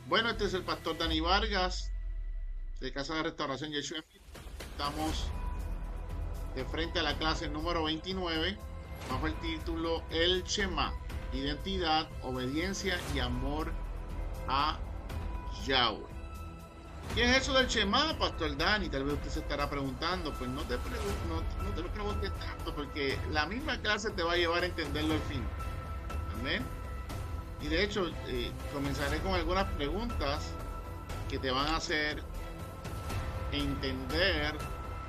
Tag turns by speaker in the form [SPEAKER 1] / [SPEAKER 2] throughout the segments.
[SPEAKER 1] Bueno, este es el pastor Dani Vargas de Casa de Restauración Yeshua. Estamos de frente a la clase número 29 bajo el título El Shema, identidad, obediencia y amor a Yahweh. ¿Qué es eso del Shema, pastor Dani? Tal vez usted se estará preguntando. Pues no te lo preguntes tanto porque la misma clase te va a llevar a entenderlo al fin. Amén. Y de hecho, comenzaré con algunas preguntas que te van a hacer entender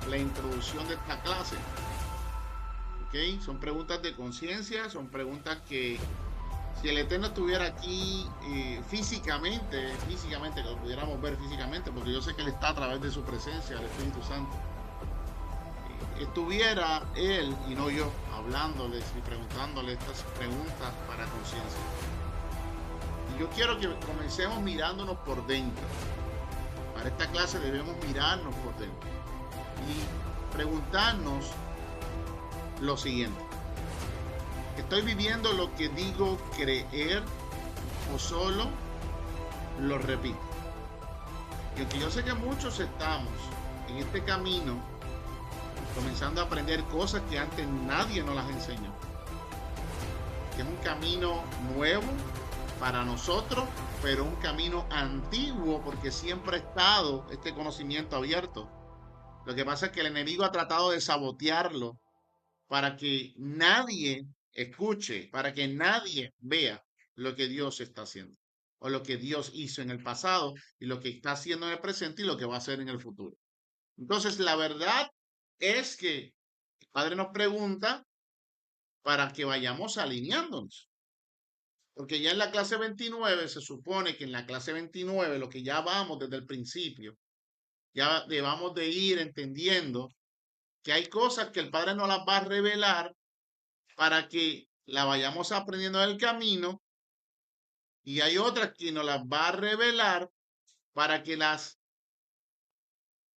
[SPEAKER 1] la introducción de esta clase. ¿Ok? Son preguntas de conciencia, son preguntas que si el Eterno estuviera aquí físicamente, que lo pudiéramos ver físicamente, porque yo sé que Él está a través de su presencia, el Espíritu Santo, estuviera Él y no yo hablándoles y preguntándoles estas preguntas para conciencia. Y yo quiero que comencemos mirándonos por dentro. Para esta clase debemos mirarnos por dentro y preguntarnos lo siguiente: ¿estoy viviendo lo que digo creer o solo lo repito? Y aunque yo sé que muchos estamos en este camino comenzando a aprender cosas que antes nadie nos las enseñó, que es un camino nuevo para nosotros, pero un camino antiguo porque siempre ha estado este conocimiento abierto. Lo que pasa es que el enemigo ha tratado de sabotearlo para que nadie escuche, para que nadie vea lo que Dios está haciendo, o lo que Dios hizo en el pasado, y lo que está haciendo en el presente, y lo que va a hacer en el futuro. Entonces, la verdad es que el Padre nos pregunta para que vayamos alineándonos. Porque ya en la clase 29 se supone que en la clase 29, lo que ya vamos desde el principio, ya debamos de ir entendiendo que hay cosas que el Padre nos las va a revelar para que la vayamos aprendiendo en el camino, y hay otras que nos las va a revelar para que las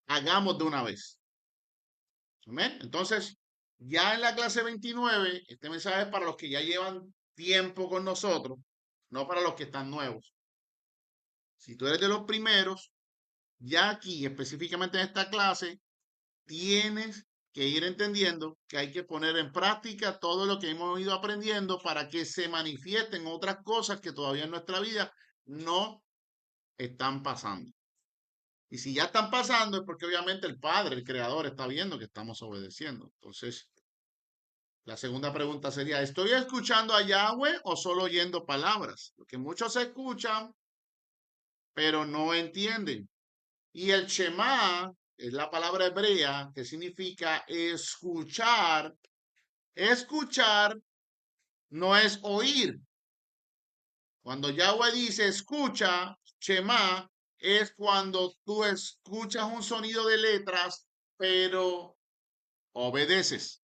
[SPEAKER 1] hagamos de una vez. ¿Amén? Entonces, ya en la clase 29, este mensaje es para los que ya llevan tiempo con nosotros, no para los que están nuevos. Si tú eres de los primeros, ya aquí, específicamente en esta clase, tienes que ir entendiendo que hay que poner en práctica todo lo que hemos ido aprendiendo para que se manifiesten otras cosas que todavía en nuestra vida no están pasando. Y si ya están pasando es porque obviamente el Padre, el Creador, está viendo que estamos obedeciendo. Entonces, la segunda pregunta sería: ¿estoy escuchando a Yahweh o solo oyendo palabras? Porque muchos escuchan, pero no entienden. Y el Shema es la palabra hebrea que significa escuchar. Escuchar no es oír. Cuando Yahweh dice escucha, Shema, es cuando tú escuchas un sonido de letras, pero obedeces.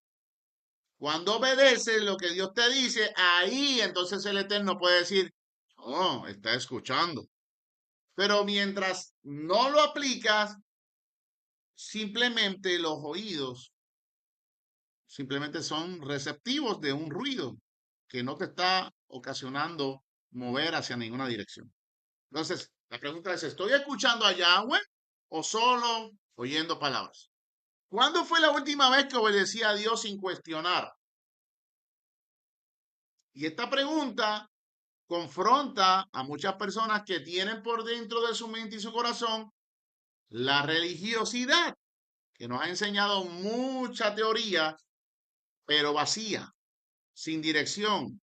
[SPEAKER 1] Cuando obedeces lo que Dios te dice, ahí entonces el Eterno puede decir: oh, está escuchando. Pero mientras no lo aplicas, simplemente los oídos simplemente son receptivos de un ruido que no te está ocasionando mover hacia ninguna dirección. Entonces, la pregunta es: ¿estoy escuchando a Yahweh o solo oyendo palabras? ¿Cuándo fue la última vez que obedecí a Dios sin cuestionar? Y esta pregunta confronta a muchas personas que tienen por dentro de su mente y su corazón la religiosidad, que nos ha enseñado mucha teoría, pero vacía, sin dirección,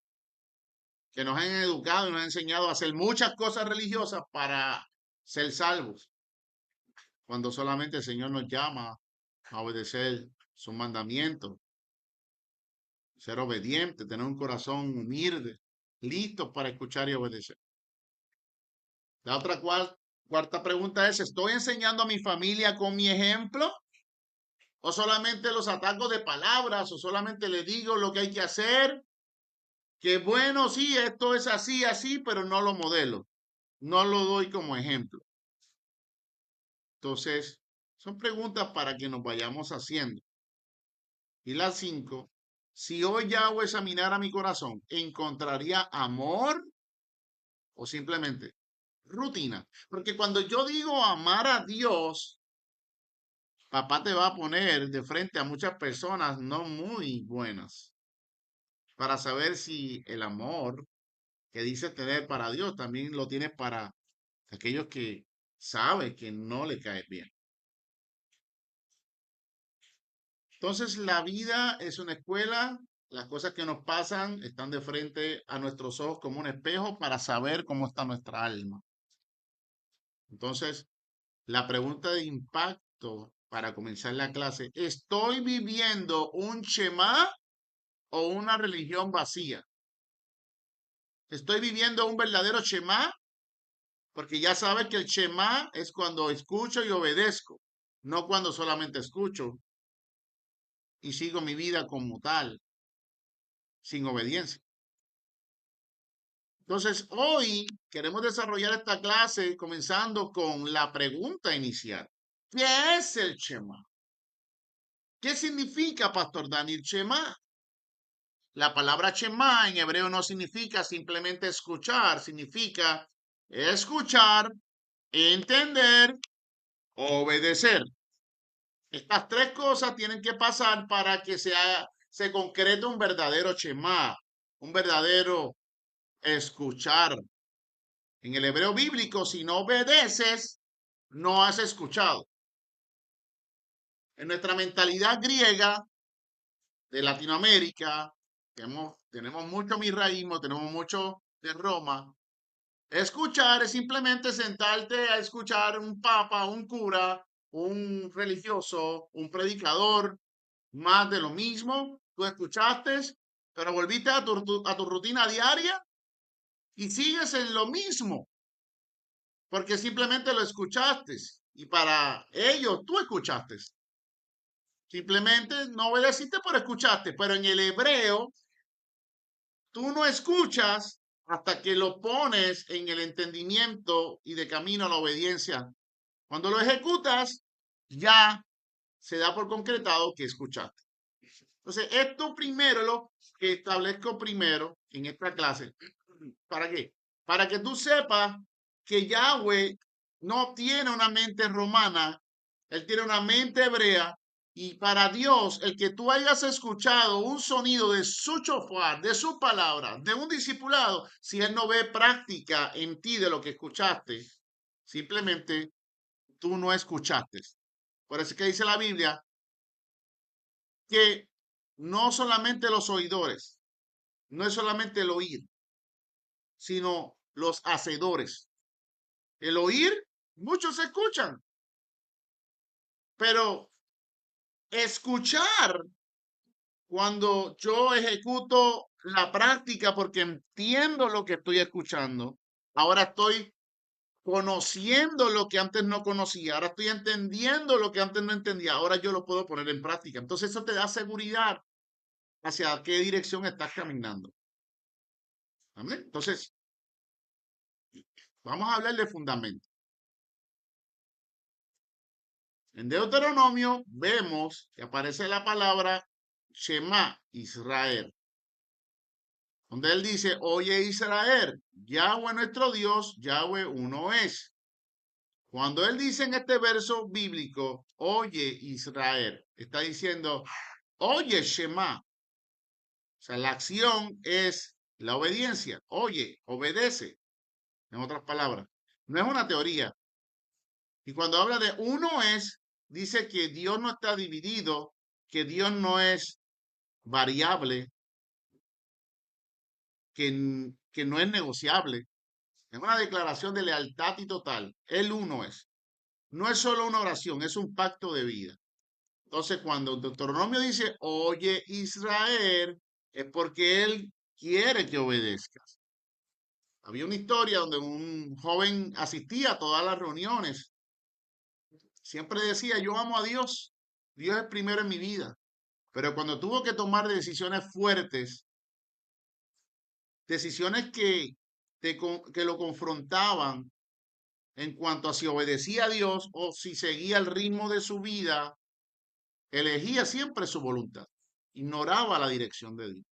[SPEAKER 1] que nos han educado y nos han enseñado a hacer muchas cosas religiosas para ser salvos, cuando solamente el Señor nos llama a obedecer sus mandamientos, ser obediente, tener un corazón humilde, listo para escuchar y obedecer. La otra cuarta pregunta es: ¿estoy enseñando a mi familia con mi ejemplo? ¿O solamente los ataco de palabras? ¿O solamente le digo lo que hay que hacer? Que bueno, sí, esto es así, así, pero no lo modelo. No lo doy como ejemplo. Entonces, son preguntas para que nos vayamos haciendo. Y la 5: si hoy ya hago examinar a mi corazón, ¿encontraría amor o simplemente rutina. Porque cuando yo digo amar a Dios, papá te va a poner de frente a muchas personas no muy buenas para saber si el amor que dices tener para Dios también lo tienes para aquellos que saben que no le caes bien. Entonces, la vida es una escuela. Las cosas que nos pasan están de frente a nuestros ojos como un espejo para saber cómo está nuestra alma. Entonces, la pregunta de impacto para comenzar la clase, ¿estoy viviendo un Shema o una religión vacía? ¿Estoy viviendo un verdadero Shema? Porque ya sabes que el Shema es cuando escucho y obedezco, no cuando solamente escucho y sigo mi vida como tal, sin obediencia. Entonces, hoy queremos desarrollar esta clase comenzando con la pregunta inicial. ¿Qué es el Shema? ¿Qué significa, Pastor Daniel, Shema? La palabra Shema en hebreo no significa simplemente escuchar, significa escuchar, entender, obedecer. Estas tres cosas tienen que pasar para que se concrete un verdadero Shema, un verdadero escuchar. En el hebreo bíblico, si no obedeces, no has escuchado. En nuestra mentalidad griega de Latinoamérica, tenemos mucho misraísmo, tenemos mucho de Roma. Escuchar es simplemente sentarte a escuchar un papa, un cura, un religioso, un predicador, más de lo mismo. Tú escuchaste, pero volviste a tu rutina diaria y sigues en lo mismo, porque simplemente lo escuchaste y para ello tú escuchaste. Simplemente no obedeciste, pero escuchaste. Pero en el hebreo, tú no escuchas hasta que lo pones en el entendimiento y de camino a la obediencia. Cuando lo ejecutas, ya se da por concretado que escuchaste. Entonces, esto primero lo que establezco primero en esta clase. ¿Para qué? Para que tú sepas que Yahweh no tiene una mente romana, él tiene una mente hebrea. Y para Dios, el que tú hayas escuchado un sonido de su chofar, de su palabra, de un discipulado, si él no ve práctica en ti de lo que escuchaste, simplemente tú no escuchaste. Por eso es que dice la Biblia que no solamente los oidores, no es solamente el oír, sino los hacedores. El oír, muchos escuchan, pero escuchar, cuando yo ejecuto la práctica porque entiendo lo que estoy escuchando, ahora estoy conociendo lo que antes no conocía, ahora estoy entendiendo lo que antes no entendía, ahora yo lo puedo poner en práctica. Entonces eso te da seguridad hacia qué dirección estás caminando. ¿Amén? Entonces, vamos a hablar de fundamento. En Deuteronomio vemos que aparece la palabra Shema, Israel, donde él dice, oye Israel, Yahweh nuestro Dios, Yahweh uno es. Cuando él dice en este verso bíblico, oye Israel, está diciendo, oye Shema. O sea, la acción es la obediencia. Oye, obedece. En otras palabras, no es una teoría. Y cuando habla de uno es, dice que Dios no está dividido, que Dios no es variable, que no es negociable. Es una declaración de lealtad y total. El uno es. No es solo una oración, es un pacto de vida. Entonces, cuando Deuteronomio dice, oye Israel, es porque él quiere que obedezcas. Había una historia donde un joven asistía a todas las reuniones. Siempre decía, yo amo a Dios. Dios es primero en mi vida. Pero cuando tuvo que tomar decisiones fuertes, decisiones que lo confrontaban en cuanto a si obedecía a Dios o si seguía el ritmo de su vida, elegía siempre su voluntad, ignoraba la dirección de Dios.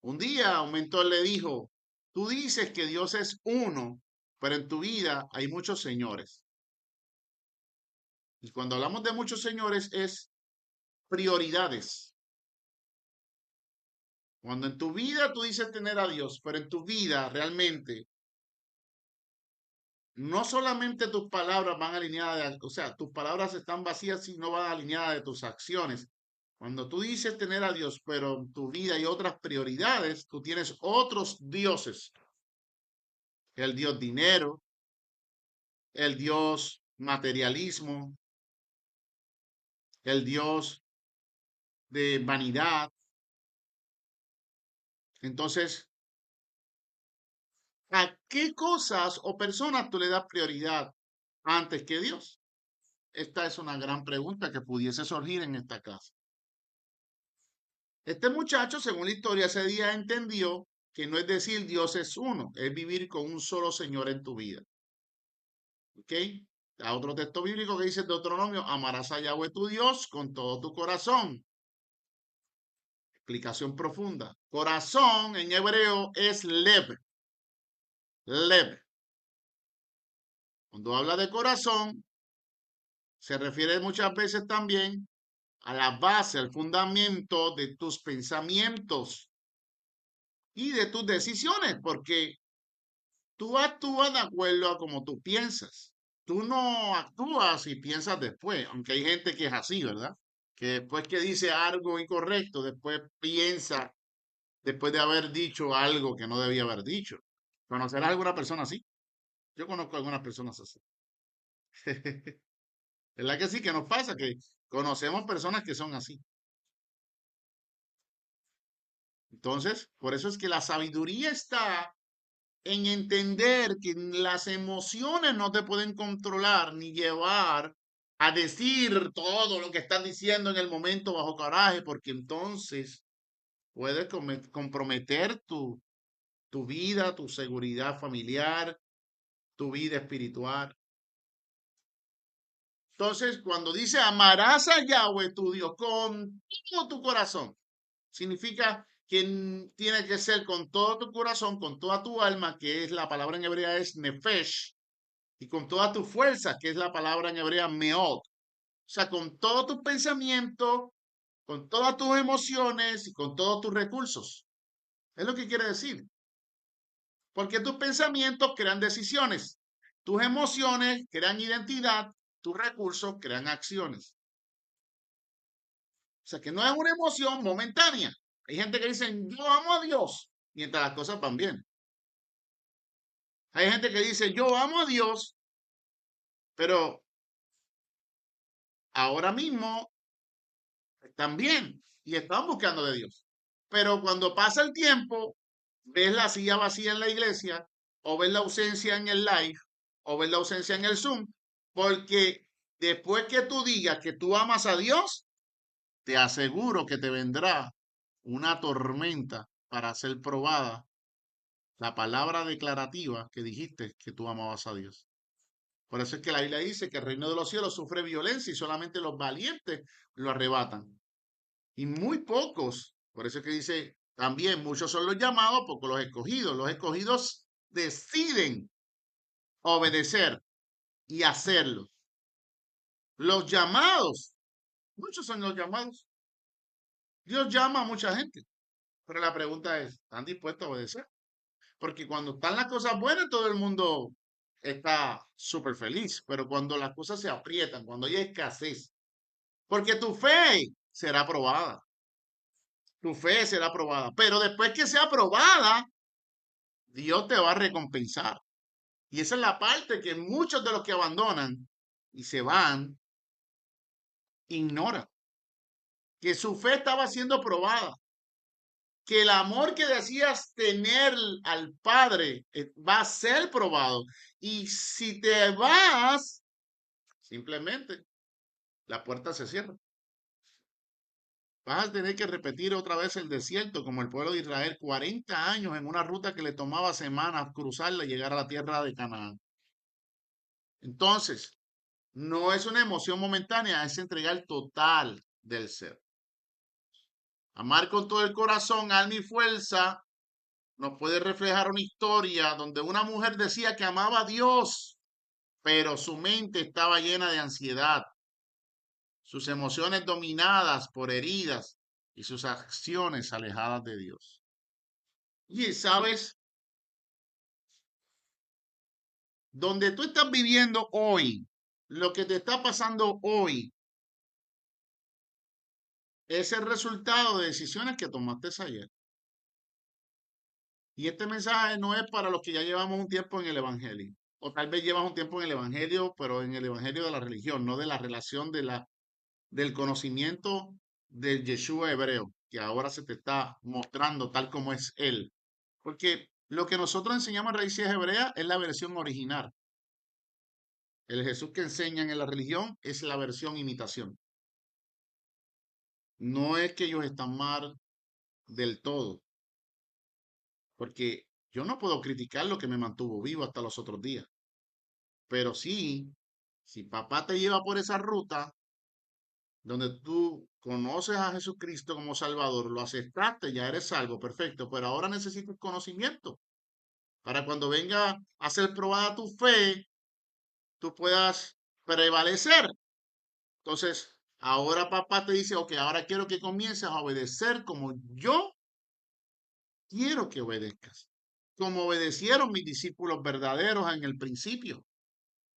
[SPEAKER 1] Un día un mentor le dijo, tú dices que Dios es uno, pero en tu vida hay muchos señores. Y cuando hablamos de muchos señores es prioridades. Cuando en tu vida tú dices tener a Dios, pero en tu vida realmente no solamente tus palabras van alineadas, o sea, tus palabras están vacías si no van alineadas de tus acciones. Cuando tú dices tener a Dios, pero en tu vida hay otras prioridades, tú tienes otros dioses. El Dios dinero, el Dios materialismo, el Dios de vanidad. Entonces, ¿a qué cosas o personas tú le das prioridad antes que Dios? Esta es una gran pregunta que pudiese surgir en esta clase. Este muchacho, según la historia, ese día entendió que no es decir Dios es uno, es vivir con un solo Señor en tu vida. ¿Ok? Hay otro texto bíblico que dice Deuteronomio, amarás a Yahweh tu Dios con todo tu corazón. Explicación profunda. Corazón en hebreo es lev. Lev. Cuando habla de corazón, se refiere muchas veces también a la base, al fundamento de tus pensamientos y de tus decisiones, porque tú actúas de acuerdo a como tú piensas. Tú no actúas y piensas después, aunque hay gente que es así, ¿verdad? Que después que dice algo incorrecto, después piensa, después de haber dicho algo que no debía haber dicho. ¿Conocerás alguna persona así? Yo conozco algunas personas así. ¿Verdad que sí? Que nos pasa que conocemos personas que son así. Entonces, por eso es que la sabiduría está en entender que las emociones no te pueden controlar ni llevar a decir todo lo que estás diciendo en el momento bajo coraje, porque entonces puedes comprometer tu vida, tu seguridad familiar, tu vida espiritual. Entonces, cuando dice amarás a Yahweh tu Dios con todo tu corazón, significa que tiene que ser con todo tu corazón, con toda tu alma, que es la palabra en hebrea es nefesh, y con toda tu fuerza, que es la palabra en hebrea meot. O sea, con todo tu pensamiento, con todas tus emociones y con todos tus recursos. Es lo que quiere decir. Porque tus pensamientos crean decisiones, tus emociones crean identidad, tus recursos crean acciones. O sea, que no es una emoción momentánea. Hay gente que dice, yo amo a Dios, mientras las cosas van bien. Hay gente que dice, yo amo a Dios, pero ahora mismo están bien y están buscando de Dios. Pero cuando pasa el tiempo, ves la silla vacía en la iglesia, o ves la ausencia en el live, o ves la ausencia en el Zoom, porque después que tú digas que tú amas a Dios, te aseguro que te vendrá una tormenta para ser probada la palabra declarativa que dijiste que tú amabas a Dios. Por eso es que la Biblia dice que el reino de los cielos sufre violencia y solamente los valientes lo arrebatan. Y muy pocos, por eso es que dice también, muchos son los llamados, pocos los escogidos. Los escogidos deciden obedecer y hacerlo. Los llamados, muchos son los llamados. Dios llama a mucha gente, pero la pregunta es, ¿están dispuestos a obedecer? Porque cuando están las cosas buenas, todo el mundo está súper feliz, pero cuando las cosas se aprietan, cuando hay escasez, porque tu fe será probada, tu fe será probada, pero después que sea probada, Dios te va a recompensar. Y esa es la parte que muchos de los que abandonan y se van, ignoran, que su fe estaba siendo probada, que el amor que decías tener al Padre va a ser probado. Y si te vas, simplemente la puerta se cierra. Vas a tener que repetir otra vez el desierto como el pueblo de Israel, 40 años en una ruta que le tomaba semanas cruzarla y llegar a la tierra de Canaán. Entonces, no es una emoción momentánea, es entregar total del ser. Amar con todo el corazón, alma y fuerza nos puede reflejar una historia donde una mujer decía que amaba a Dios, pero su mente estaba llena de ansiedad, sus emociones dominadas por heridas y sus acciones alejadas de Dios. Y sabes, donde tú estás viviendo hoy, lo que te está pasando hoy, es el resultado de decisiones que tomaste ayer. Y este mensaje no es para los que ya llevamos un tiempo en el Evangelio. O tal vez llevas un tiempo en el Evangelio, pero en el Evangelio de la religión, no de la relación del conocimiento del Yeshua hebreo, que ahora se te está mostrando tal como es él. Porque lo que nosotros enseñamos en Raíces Hebreas es la versión original. El Jesús que enseñan en la religión es la versión imitación. No es que ellos están mal del todo, porque yo no puedo criticar lo que me mantuvo vivo hasta los otros días. Pero sí, si papá te lleva por esa ruta, donde tú conoces a Jesucristo como Salvador, lo aceptaste, ya eres salvo, perfecto, pero ahora necesitas conocimiento para cuando venga a ser probada tu fe, tú puedas prevalecer. Entonces, ahora papá te dice, ok, ahora quiero que comiences a obedecer como yo quiero que obedezcas, como obedecieron mis discípulos verdaderos en el principio,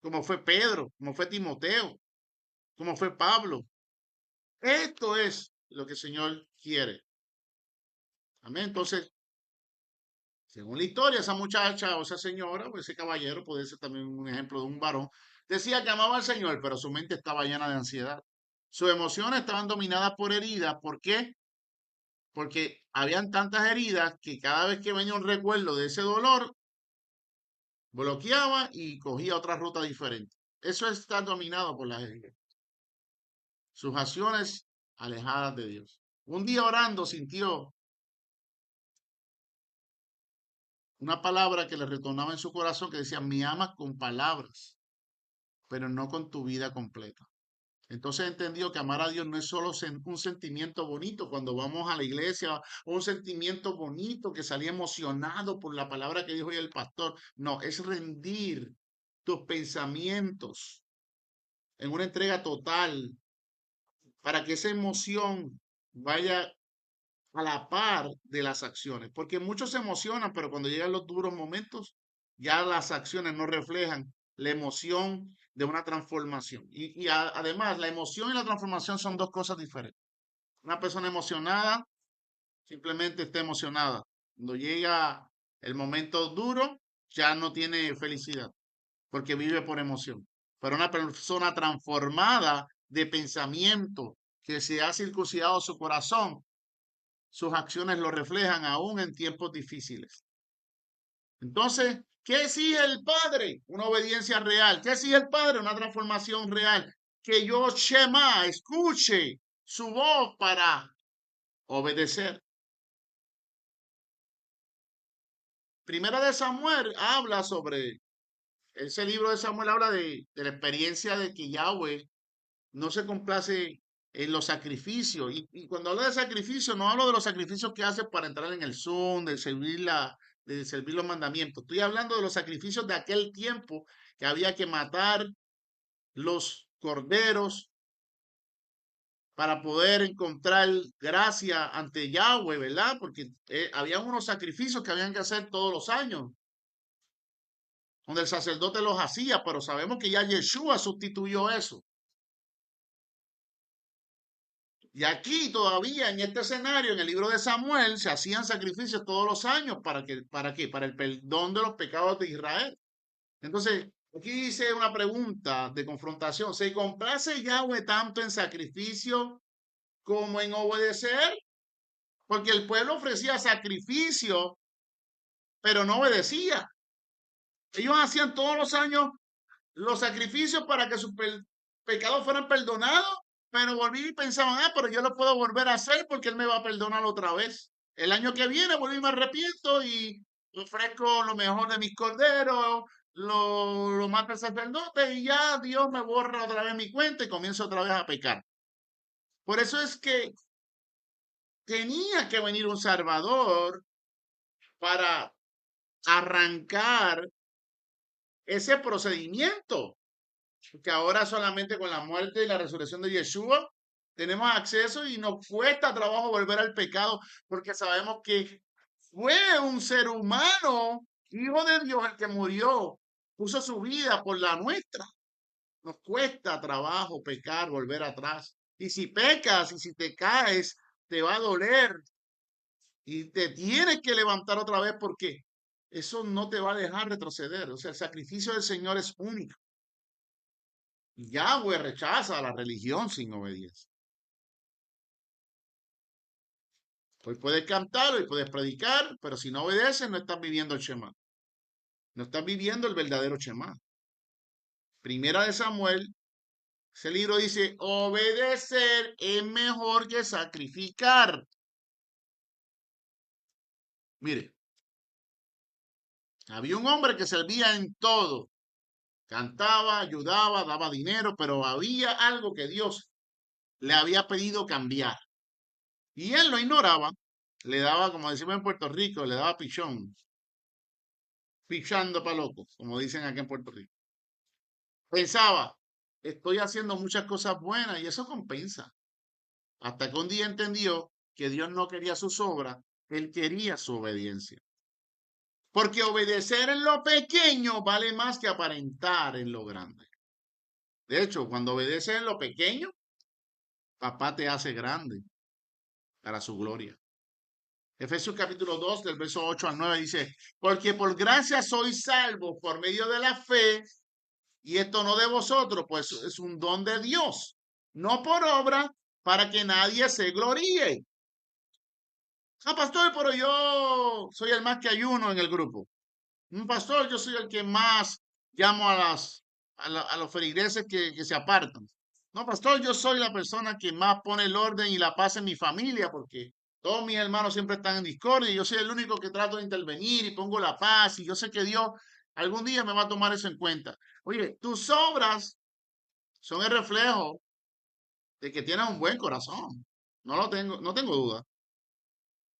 [SPEAKER 1] como fue Pedro, como fue Timoteo, como fue Pablo. Esto es lo que el Señor quiere. Amén. Entonces, según la historia, esa muchacha o esa señora o ese caballero, puede ser también un ejemplo de un varón, decía que amaba al Señor, pero su mente estaba llena de ansiedad. Sus emociones estaban dominadas por heridas. ¿Por qué? Porque habían tantas heridas que cada vez que venía un recuerdo de ese dolor, bloqueaba y cogía otra ruta diferente. Eso está dominado por las heridas. Sus acciones alejadas de Dios. Un día orando sintió una palabra que le retornaba en su corazón que decía, me amas con palabras, pero no con tu vida completa. Entonces entendió que amar a Dios no es solo un sentimiento bonito cuando vamos a la iglesia, o un sentimiento bonito que salí emocionado por la palabra que dijo hoy el pastor. No, es rendir tus pensamientos en una entrega total para que esa emoción vaya a la par de las acciones, porque muchos se emocionan, pero cuando llegan los duros momentos, ya las acciones no reflejan la emoción de una transformación. Además, la emoción y la transformación son dos cosas diferentes. Una persona emocionada simplemente está emocionada. Cuando llega el momento duro, ya no tiene felicidad, porque vive por emoción. Pero una persona transformada de pensamiento, que se ha circuncidado su corazón, sus acciones lo reflejan aún en tiempos difíciles. Entonces, ¿qué exige el Padre? Una obediencia real. ¿Qué exige el Padre? Una transformación real. Que yo, Shema, escuche su voz para obedecer. Primera de Samuel habla sobre, ese libro de Samuel habla de la experiencia de que Yahweh no se complace en los sacrificios. Y cuando hablo de sacrificio, no hablo de los sacrificios que hace para entrar en el Zoom, de servir los mandamientos. Estoy hablando de los sacrificios de aquel tiempo que había que matar los corderos para poder encontrar gracia ante Yahweh, ¿verdad? Porque había unos sacrificios que habían que hacer todos los años, donde el sacerdote los hacía, pero sabemos que ya Yeshua sustituyó eso. Y aquí todavía en este escenario, en el libro de Samuel, se hacían sacrificios todos los años ¿para qué? Para el perdón de los pecados de Israel. Entonces, aquí dice una pregunta de confrontación. ¿Se complace Yahweh tanto en sacrificio como en obedecer? Porque el pueblo ofrecía sacrificio, pero no obedecía. Ellos hacían todos los años los sacrificios para que sus pecados fueran perdonados, pero volví y pensaban, pero yo lo puedo volver a hacer porque Él me va a perdonar otra vez. El año que viene volví y me arrepiento y ofrezco lo mejor de mis corderos, lo mata el sacerdote y ya Dios me borra otra vez mi cuenta y comienzo otra vez a pecar. Por eso es que tenía que venir un Salvador para arrancar ese procedimiento. Que ahora solamente con la muerte y la resurrección de Yeshua tenemos acceso y nos cuesta trabajo volver al pecado porque sabemos que fue un ser humano, hijo de Dios, el que murió, puso su vida por la nuestra. Nos cuesta trabajo pecar, volver atrás. Y si pecas y si te caes, te va a doler y te tienes que levantar otra vez porque eso no te va a dejar retroceder. O sea, el sacrificio del Señor es único. Yahweh rechaza a la religión sin obediencia. Hoy puedes cantar, hoy puedes predicar, pero si no obedeces, no estás viviendo el Shema. No estás viviendo el verdadero Shema. Primera de Samuel, ese libro dice, obedecer es mejor que sacrificar. Mire, había un hombre que servía en todo. Cantaba, ayudaba, daba dinero, pero había algo que Dios le había pedido cambiar. Y él lo ignoraba. Le daba, como decimos en Puerto Rico, le daba pichón. Pichando para loco, como dicen aquí en Puerto Rico. Pensaba, estoy haciendo muchas cosas buenas y eso compensa. Hasta que un día entendió que Dios no quería sus obras, Él quería su obediencia. Porque obedecer en lo pequeño vale más que aparentar en lo grande. De hecho, cuando obedeces en lo pequeño, papá te hace grande para su gloria. Efesios capítulo 2, del verso 8 al 9 dice, porque por gracia sois salvos por medio de la fe, y esto no de vosotros, pues es un don de Dios, no por obra, para que nadie se gloríe. Ah, pastor, pero yo soy el más que ayuno en el grupo. Un pastor, yo soy el que más llamo a los feligreses que se apartan. No, pastor, yo soy la persona que más pone el orden y la paz en mi familia, porque todos mis hermanos siempre están en discordia y yo soy el único que trato de intervenir y pongo la paz y yo sé que Dios algún día me va a tomar eso en cuenta. Oye, tus obras son el reflejo de que tienes un buen corazón. No tengo duda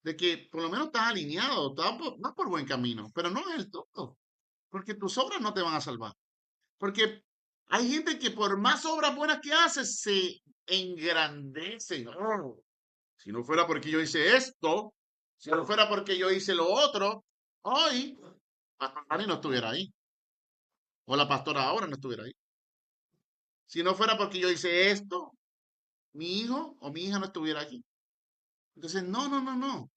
[SPEAKER 1] de que por lo menos estás alineado, vas por buen camino, pero no es el todo, porque tus obras no te van a salvar. Porque hay gente que por más obras buenas que hace, se engrandece. Oh, si no fuera porque yo hice esto, si no fuera porque yo hice lo otro, hoy Pastor Dani no estuviera ahí. O la pastora ahora no estuviera ahí. Si no fuera porque yo hice esto, mi hijo o mi hija no estuviera aquí. Entonces, no.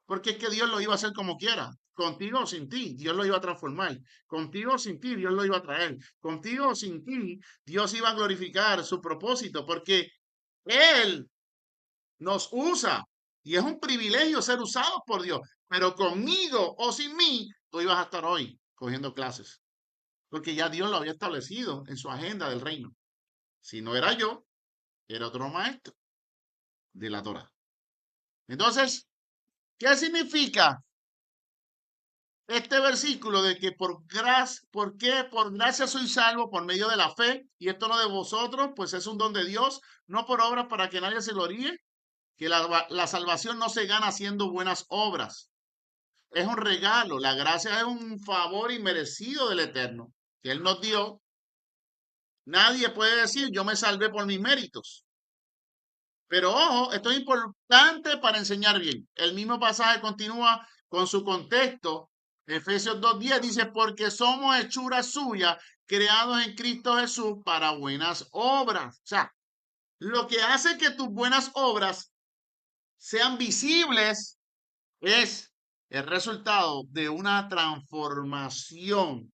[SPEAKER 1] Porque es que Dios lo iba a hacer como quiera. Contigo o sin ti, Dios lo iba a transformar. Contigo o sin ti, Dios lo iba a traer. Contigo o sin ti, Dios iba a glorificar su propósito. Porque Él nos usa. Y es un privilegio ser usados por Dios. Pero conmigo o sin mí, tú ibas a estar hoy cogiendo clases. Porque ya Dios lo había establecido en su agenda del reino. Si no era yo, era otro maestro de la Torah. Entonces, ¿qué significa este versículo de que por gracia, ¿por qué? Por gracia soy salvo por medio de la fe, y esto no de vosotros, pues es un don de Dios, no por obras para que nadie se gloríe, que la salvación no se gana haciendo buenas obras. Es un regalo, la gracia es un favor inmerecido del Eterno, que Él nos dio. Nadie puede decir, yo me salvé por mis méritos. Pero ojo, esto es importante para enseñar bien. El mismo pasaje continúa con su contexto. Efesios 2:10 dice, porque somos hechura suya, creados en Cristo Jesús para buenas obras. O sea, lo que hace que tus buenas obras sean visibles es el resultado de una transformación,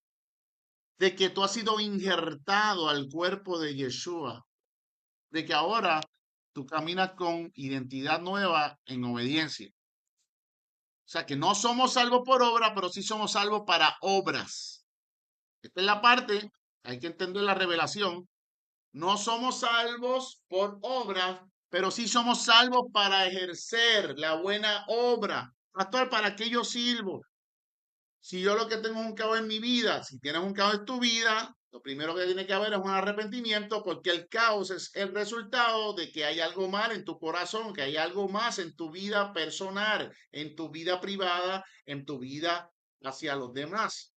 [SPEAKER 1] de que tú has sido injertado al cuerpo de Yeshua, de que ahora tú caminas con identidad nueva en obediencia. O sea que no somos salvos por obra, pero sí somos salvos para obras. Esta es la parte, hay que entender la revelación. No somos salvos por obra, pero sí somos salvos para ejercer la buena obra. Pastor, ¿para qué yo sirvo? Si yo lo que tengo es un caos en mi vida, si tienes un caos en tu vida, Lo primero que tiene que haber es un arrepentimiento porque el caos es el resultado de que hay algo mal en tu corazón, que hay algo más en tu vida personal, en tu vida privada, en tu vida hacia los demás.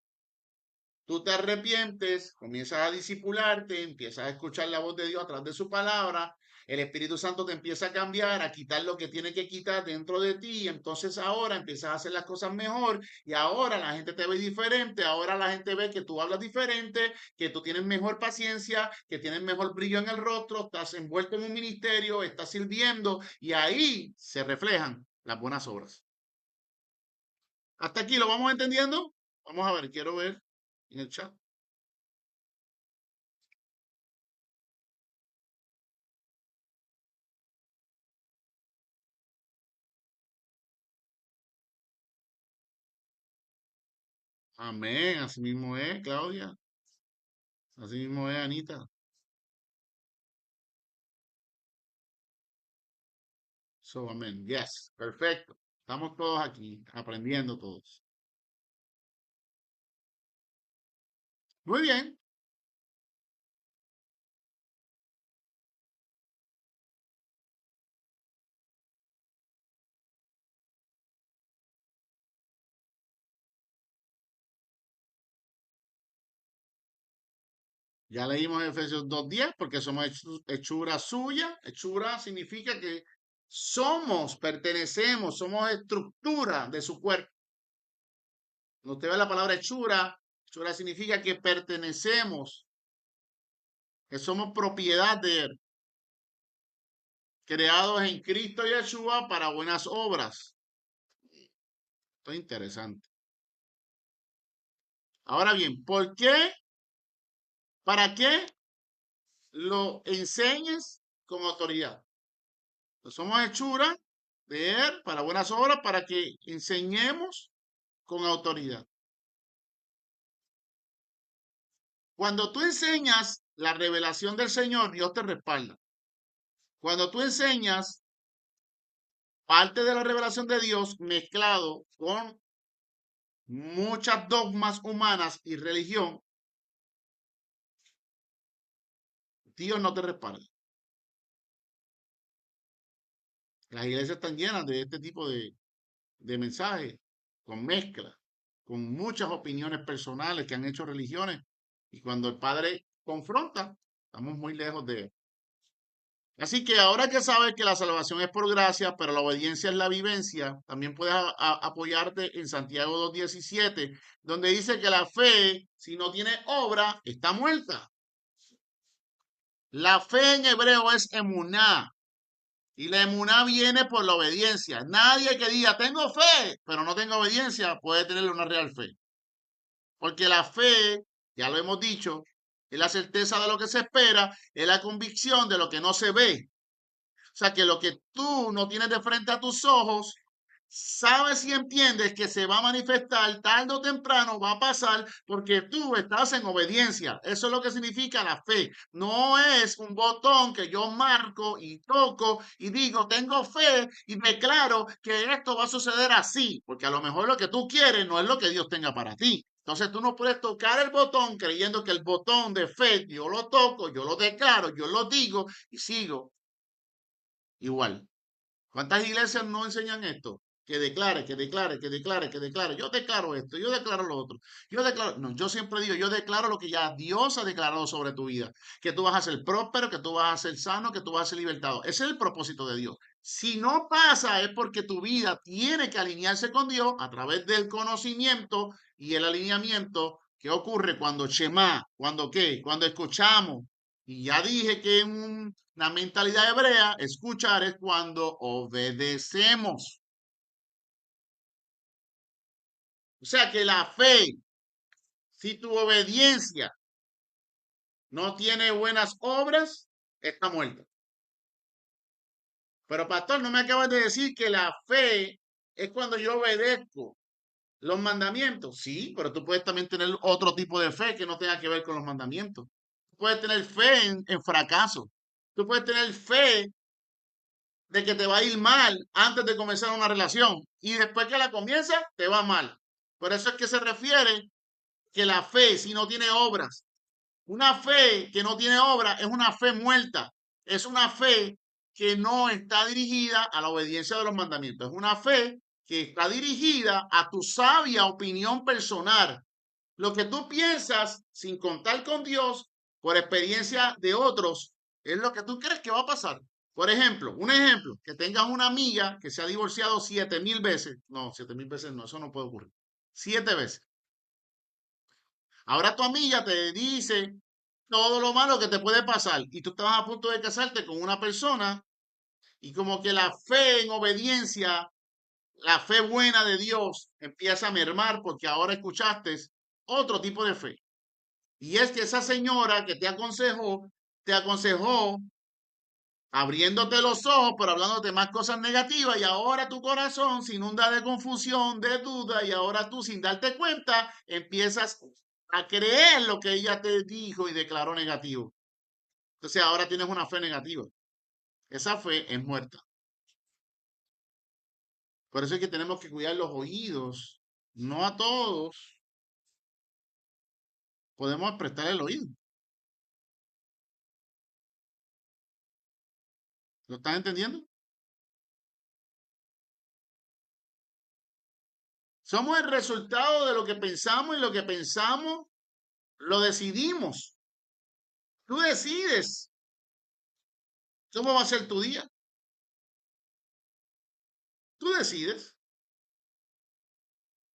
[SPEAKER 1] Tú te arrepientes, comienzas a discipularte, empiezas a escuchar la voz de Dios a través de su palabra, el Espíritu Santo te empieza a cambiar, a quitar lo que tiene que quitar dentro de ti, y entonces ahora empiezas a hacer las cosas mejor y ahora la gente te ve diferente, ahora la gente ve que tú hablas diferente, que tú tienes mejor paciencia, que tienes mejor brillo en el rostro, estás envuelto en un ministerio, estás sirviendo y ahí se reflejan las buenas obras. Hasta aquí lo vamos entendiendo. Vamos a ver, quiero ver en el chat. Amén, así mismo es, Claudia. Así mismo es, Anita. So, amén. Yes, perfecto. Estamos todos aquí, aprendiendo todos. Muy bien. Ya leímos Efesios 2:10 porque somos hechura suya. Hechura significa que somos, pertenecemos, somos estructura de su cuerpo. Cuando usted ve la palabra hechura, hechura significa que pertenecemos, que somos propiedad de Él, creados en Cristo y Yeshua para buenas obras. Esto es interesante. Ahora bien, ¿por qué? ¿Para qué lo enseñes con autoridad? Pues somos hechura de Él para buenas obras, para que enseñemos con autoridad. Cuando tú enseñas la revelación del Señor, Dios te respalda. Cuando tú enseñas parte de la revelación de Dios mezclado con muchas dogmas humanas y religión, Dios no te respalda. Las iglesias están llenas de este tipo de mensajes, con mezcla, con muchas opiniones personales que han hecho religiones. Y cuando el Padre confronta, estamos muy lejos de él. Así que ahora que sabes que la salvación es por gracia, pero la obediencia es la vivencia, también puedes apoyarte en Santiago 2:17, donde dice que la fe, si no tiene obra, está muerta. La fe en hebreo es emuná, y la emuná viene por la obediencia. Nadie que diga, tengo fe, pero no tengo obediencia, puede tener una real fe. Porque la fe, ya lo hemos dicho, es la certeza de lo que se espera, es la convicción de lo que no se ve. O sea, que lo que tú no tienes de frente a tus ojos, sabes y entiendes que se va a manifestar tarde o temprano, va a pasar porque tú estás en obediencia. Eso es lo que significa la fe. No es un botón que yo marco y toco y digo, tengo fe y me declaro que esto va a suceder así, porque a lo mejor lo que tú quieres no es lo que Dios tenga para ti. Entonces tú no puedes tocar el botón creyendo que el botón de fe yo lo toco, yo lo declaro, yo lo digo y sigo igual. ¿Cuántas iglesias no enseñan esto? Que declare, que declare, que declare, que declare. Yo declaro esto, yo declaro lo otro. Yo declaro, no, yo siempre digo, yo declaro lo que ya Dios ha declarado sobre tu vida. Que tú vas a ser próspero, que tú vas a ser sano, que tú vas a ser libertado. Ese es el propósito de Dios. Si no pasa es porque tu vida tiene que alinearse con Dios a través del conocimiento y el alineamiento que ocurre cuando Shema, cuando qué, cuando escuchamos. Y ya dije que una mentalidad hebrea, escuchar es cuando obedecemos. O sea que la fe, si tu obediencia no tiene buenas obras, está muerta. Pero pastor, no me acabas de decir que la fe es cuando yo obedezco los mandamientos. Sí, pero tú puedes también tener otro tipo de fe que no tenga que ver con los mandamientos. Tú puedes tener fe en fracaso. Tú puedes tener fe de que te va a ir mal antes de comenzar una relación y después que la comienza te va mal. Por eso es que se refiere que la fe, si no tiene obras, Una fe que no tiene obra es una fe muerta. Es una fe que no está dirigida a la obediencia de los mandamientos. Es una fe que está dirigida a tu sabia opinión personal. Lo que tú piensas sin contar con Dios por experiencia de otros es lo que tú crees que va a pasar. Por ejemplo, un ejemplo, que tengas una amiga que se ha divorciado 7.000 veces. No, 7.000 veces no, eso no puede ocurrir. 7 veces. Ahora tu amiga te dice todo lo malo que te puede pasar y tú estabas a punto de casarte con una persona y como que la fe en obediencia, la fe buena de Dios empieza a mermar porque ahora escuchaste otro tipo de fe. Y es que esa señora que te aconsejó abriéndote los ojos, pero hablándote más cosas negativas y ahora tu corazón se inunda de confusión, de duda y ahora tú sin darte cuenta empiezas a creer lo que ella te dijo y declaró negativo. Entonces ahora tienes una fe negativa. Esa fe es muerta. Por eso es que tenemos que cuidar los oídos. No a todos podemos prestar el oído. ¿Lo están entendiendo? Somos el resultado de lo que pensamos y lo que pensamos lo decidimos. Tú decides cómo va a ser tu día. Tú decides.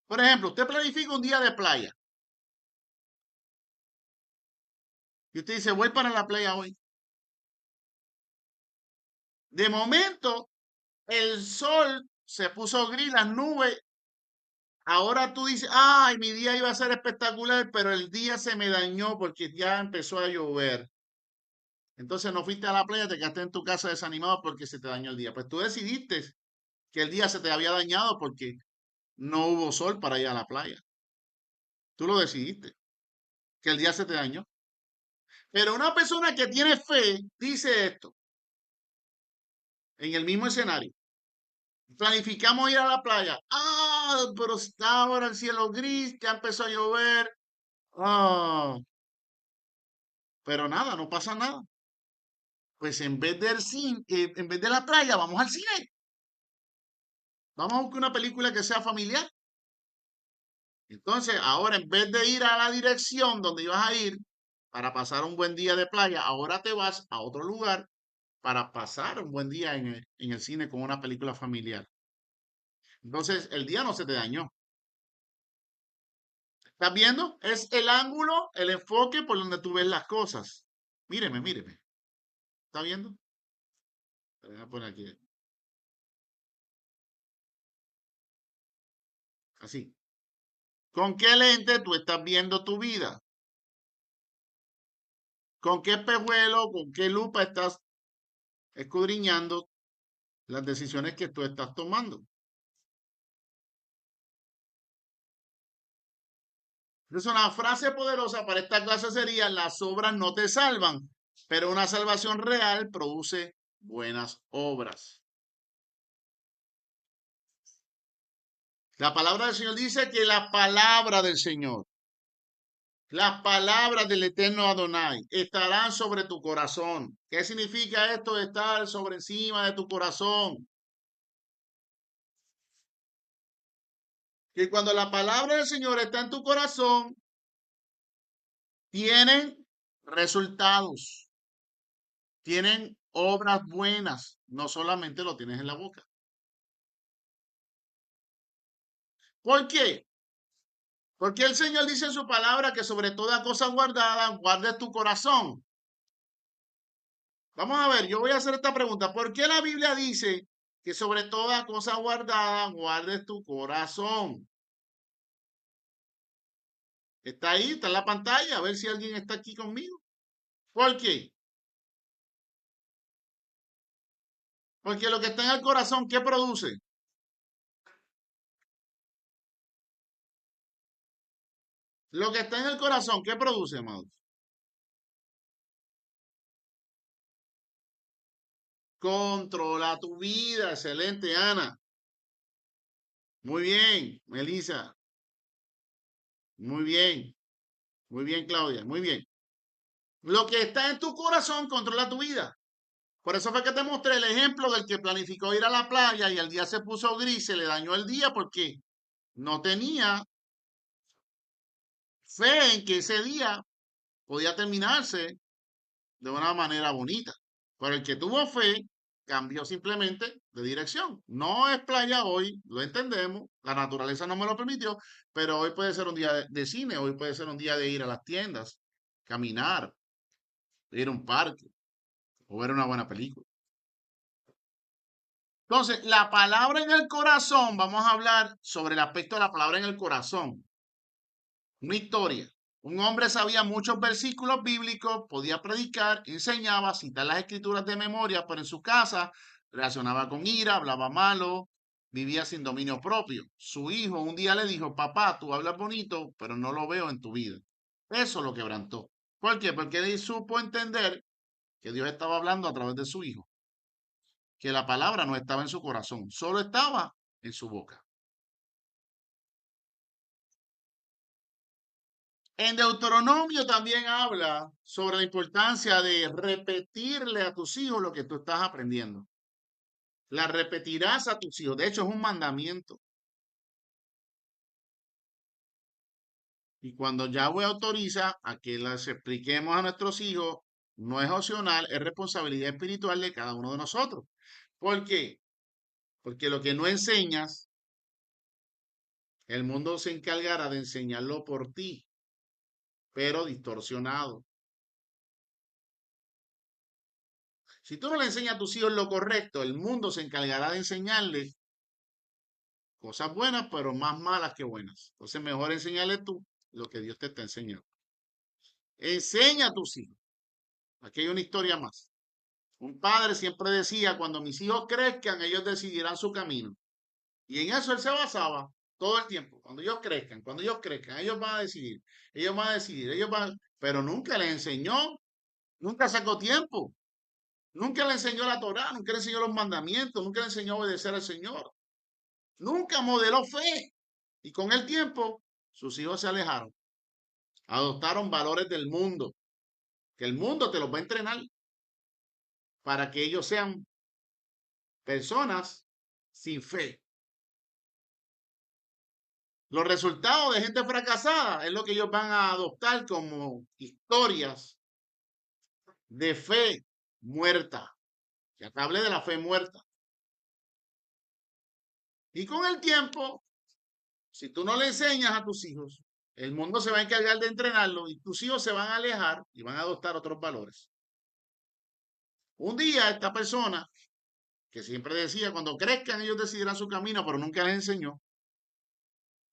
[SPEAKER 1] Por ejemplo, usted planifica un día de playa y usted dice, voy para la playa hoy. De momento, el sol se puso gris, las nubes. Ahora tú dices, ay, mi día iba a ser espectacular, pero el día se me dañó porque ya empezó a llover. Entonces no fuiste a la playa, te quedaste en tu casa desanimado porque se te dañó el día. Pues tú decidiste que el día se te había dañado porque no hubo sol para ir a la playa. Tú lo decidiste, que el día se te dañó. Pero una persona que tiene fe dice esto, en el mismo escenario. Planificamos ir a la playa. Ah, pero está ahora el cielo gris, ya empezó a llover. Ah, pero nada, no pasa nada. Pues en vez del cine, en vez de la playa, vamos al cine. Vamos a buscar una película que sea familiar. Entonces, ahora en vez de ir a la dirección donde ibas a ir para pasar un buen día de playa, ahora te vas a otro lugar para pasar un buen día en el cine con una película familiar. Entonces, el día no se te dañó. ¿Estás viendo? Es el ángulo, el enfoque por donde tú ves las cosas. Míreme, míreme. ¿Está viendo? Voy a poner aquí. Así. ¿Con qué lente tú estás viendo tu vida? ¿Con qué espejuelo, con qué lupa estás escudriñando las decisiones que tú estás tomando? Entonces, una frase poderosa para esta clase sería: las obras no te salvan, pero una salvación real produce buenas obras. La palabra del Señor dice que la palabra del Señor, las palabras del eterno Adonai estarán sobre tu corazón. ¿Qué significa esto de estar sobre encima de tu corazón? Que cuando la palabra del Señor está en tu corazón, tienen resultados, tienen obras buenas, no solamente lo tienes en la boca. ¿Por qué? Porque el Señor dice en su palabra que sobre toda cosa guardada, guarde tu corazón. Vamos a ver, yo voy a hacer esta pregunta. ¿Por qué la Biblia dice que sobre toda cosa guardada, guardes tu corazón? Está ahí, está en la pantalla, a ver si alguien está aquí conmigo. ¿Por qué? Porque lo que está en el corazón, ¿qué produce? Lo que está en el corazón, ¿qué produce, amados? Controla tu vida. Excelente, Ana. Muy bien, Melissa. Muy bien. Muy bien, Claudia. Muy bien. Lo que está en tu corazón controla tu vida. Por eso fue que te mostré el ejemplo del que planificó ir a la playa y el día se puso gris, se le dañó el día porque no tenía fe en que ese día podía terminarse de una manera bonita. Pero el que tuvo fe cambió simplemente de dirección. No es playa hoy, lo entendemos, la naturaleza no me lo permitió, pero hoy puede ser un día de cine, hoy puede ser un día de ir a las tiendas, caminar, ir a un parque o ver una buena película. Entonces, la palabra en el corazón, vamos a hablar sobre el aspecto de la palabra en el corazón. Una historia. Un hombre sabía muchos versículos bíblicos, podía predicar, enseñaba, citar las escrituras de memoria, pero en su casa reaccionaba con ira, hablaba malo, vivía sin dominio propio. Su hijo un día le dijo, papá, tú hablas bonito, pero no lo veo en tu vida. Eso lo quebrantó. ¿Por qué? Porque él supo entender que Dios estaba hablando a través de su hijo, que la palabra no estaba en su corazón, solo estaba en su boca. En Deuteronomio también habla sobre la importancia de repetirle a tus hijos lo que tú estás aprendiendo. La repetirás a tus hijos. De hecho, es un mandamiento. Y cuando Yahweh autoriza a que las expliquemos a nuestros hijos, no es opcional, es responsabilidad espiritual de cada uno de nosotros. ¿Por qué? Porque lo que no enseñas, el mundo se encargará de enseñarlo por ti, pero distorsionado. Si tú no le enseñas a tus hijos lo correcto, el mundo se encargará de enseñarles cosas buenas, pero más malas que buenas. Entonces, mejor enseñarle tú lo que Dios te está enseñando. Enseña a tus hijos. Aquí hay una historia más. Un padre siempre decía, cuando mis hijos crezcan, ellos decidirán su camino. Y en eso él se basaba todo el tiempo. Cuando ellos crezcan, ellos van a decidir, ellos van a decidir, ellos van, pero nunca les enseñó, nunca sacó tiempo, nunca le enseñó la Torá, nunca le enseñó los mandamientos, nunca le enseñó a obedecer al Señor, nunca modeló fe. Y con el tiempo, sus hijos se alejaron, adoptaron valores del mundo, que el mundo te los va a entrenar para que ellos sean personas sin fe. Los resultados de gente fracasada es lo que ellos van a adoptar como historias de fe muerta. Ya te hablé de la fe muerta. Y con el tiempo, si tú no le enseñas a tus hijos, el mundo se va a encargar de entrenarlo y tus hijos se van a alejar y van a adoptar otros valores. Un día esta persona, que siempre decía, cuando crezcan ellos decidirán su camino, pero nunca les enseñó,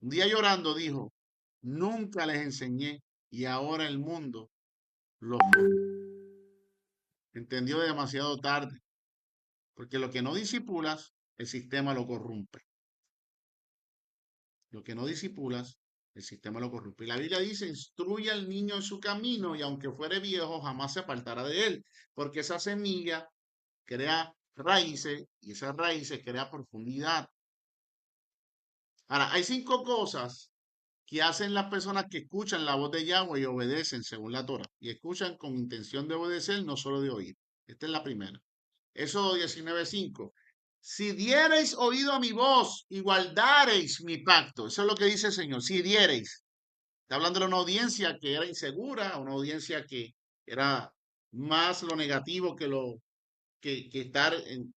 [SPEAKER 1] un día llorando dijo, nunca les enseñé y ahora el mundo los entendió demasiado tarde, porque lo que no disipulas, el sistema lo corrompe. Lo que no disipulas, el sistema lo corrompe. Y la Biblia dice, instruye al niño en su camino y aunque fuere viejo, jamás se apartará de él, porque esa semilla crea raíces y esas raíces crea profundidad. Ahora, hay 5 cosas que hacen las personas que escuchan la voz de Yahweh y obedecen según la Torah. Y escuchan con intención de obedecer, no solo de oír. Esta es la primera. Éxodo 19:5. Si diereis oído a mi voz y guardareis mi pacto. Eso es lo que dice el Señor. Si diereis. Está hablando de una audiencia que era insegura, una audiencia que era más lo negativo que estar en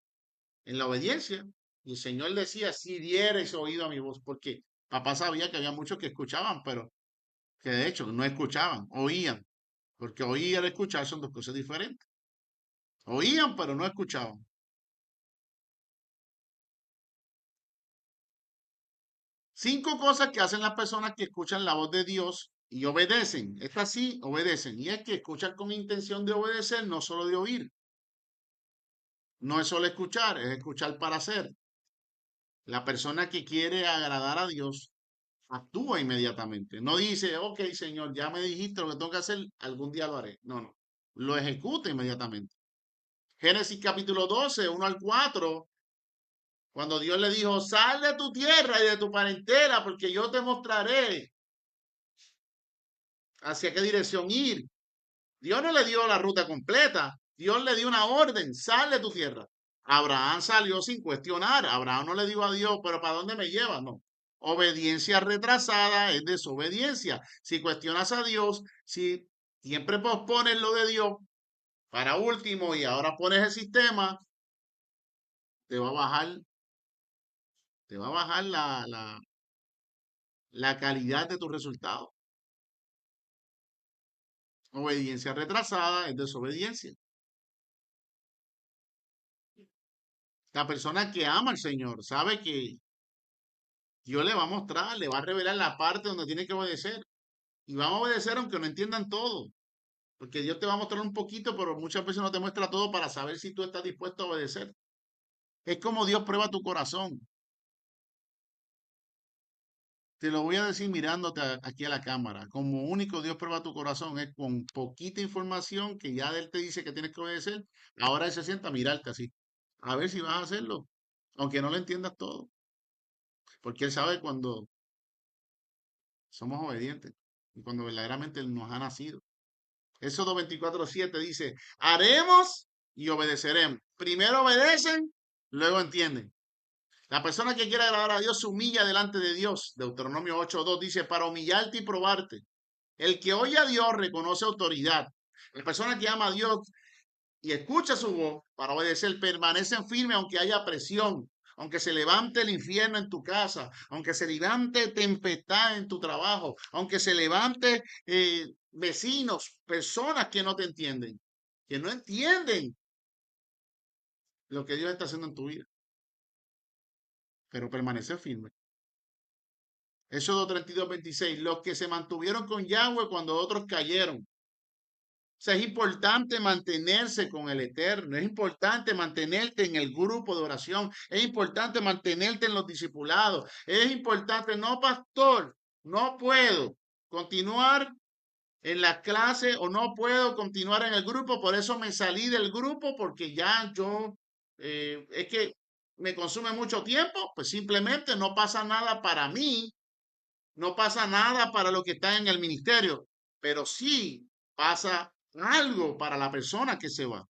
[SPEAKER 1] la obediencia. Y el Señor decía, si diereis oído a mi voz, porque papá sabía que había muchos que escuchaban, pero que de hecho no escuchaban, oían, porque oír y escuchar son dos cosas diferentes. Oían, pero no escuchaban. 5 cosas que hacen las personas que escuchan la voz de Dios y obedecen. Estas sí obedecen. Y es que escuchan con intención de obedecer, no solo de oír. No es solo escuchar, es escuchar para hacer. La persona que quiere agradar a Dios actúa inmediatamente. No dice, ok, Señor, ya me dijiste lo que tengo que hacer, algún día lo haré. No, no. Lo ejecuta inmediatamente. Génesis capítulo 12, 1 al 4, cuando Dios le dijo, sal de tu tierra y de tu parentela, porque yo te mostraré hacia qué dirección ir. Dios no le dio la ruta completa. Dios le dio una orden, sal de tu tierra. Abraham salió sin cuestionar. Abraham no le dijo a Dios, pero ¿para dónde me llevas? No. Obediencia retrasada es desobediencia. Si cuestionas a Dios, si siempre pospones lo de Dios para último y ahora pones el sistema, te va a bajar, te va a bajar la calidad de tus resultados. Obediencia retrasada es desobediencia. La persona que ama al Señor sabe que Dios le va a mostrar, le va a revelar la parte donde tiene que obedecer. Y van a obedecer aunque no entiendan todo. Porque Dios te va a mostrar un poquito, pero muchas veces no te muestra todo para saber si tú estás dispuesto a obedecer. Es como Dios prueba tu corazón. Te lo voy a decir mirándote aquí a la cámara. Como único Dios prueba tu corazón es con poquita información que ya Él te dice que tienes que obedecer. Ahora Él se sienta a mirarte así. A ver si vas a hacerlo. Aunque no lo entiendas todo. Porque Él sabe cuando somos obedientes y cuando verdaderamente Él nos ha nacido. Éxodo 24:7 dice, haremos y obedeceremos. Primero obedecen, luego entienden. La persona que quiere agradar a Dios se humilla delante de Dios. Deuteronomio 8:2 dice, para humillarte y probarte. El que oye a Dios reconoce autoridad. La persona que ama a Dios y escucha su voz para obedecer, permanecen firmes aunque haya presión, aunque se levante el infierno en tu casa, aunque se levante tempestad en tu trabajo, aunque se levante vecinos, personas que no te entienden, que no entienden lo que Dios está haciendo en tu vida, pero permanece firme. Éxodo 32:26, los que se mantuvieron con Yahweh cuando otros cayeron. O sea, es importante mantenerse con el Eterno, es importante mantenerte en el grupo de oración, es importante mantenerte en los discipulados, es importante, no, pastor, no puedo continuar en la clase o no puedo continuar en el grupo, por eso me salí del grupo porque ya yo, es que me consume mucho tiempo, pues simplemente no pasa nada para mí, no pasa nada para lo que está en el ministerio, pero sí pasa algo para la persona que se va.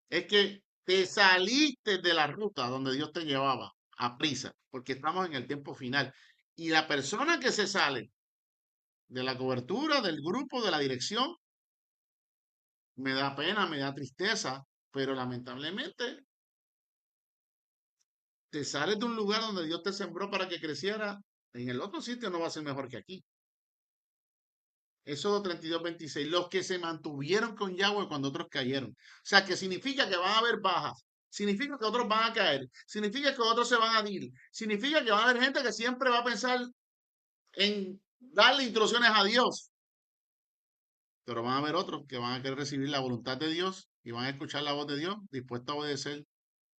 [SPEAKER 1] Es que te saliste de la ruta donde Dios te llevaba a prisa, porque estamos en el tiempo final. Y la persona que se sale de la cobertura, del grupo, de la dirección, me da pena, me da tristeza, pero lamentablemente te sales de un lugar donde Dios te sembró para que creciera. En el otro sitio no va a ser mejor que aquí. Éxodo 32:26, los que se mantuvieron con Yahweh cuando otros cayeron. O sea, que significa que van a haber bajas, significa que otros van a caer, significa que otros se van a ir, significa que va a haber gente que siempre va a pensar en darle instrucciones a Dios, pero van a haber otros que van a querer recibir la voluntad de Dios y van a escuchar la voz de Dios, dispuestos a obedecer,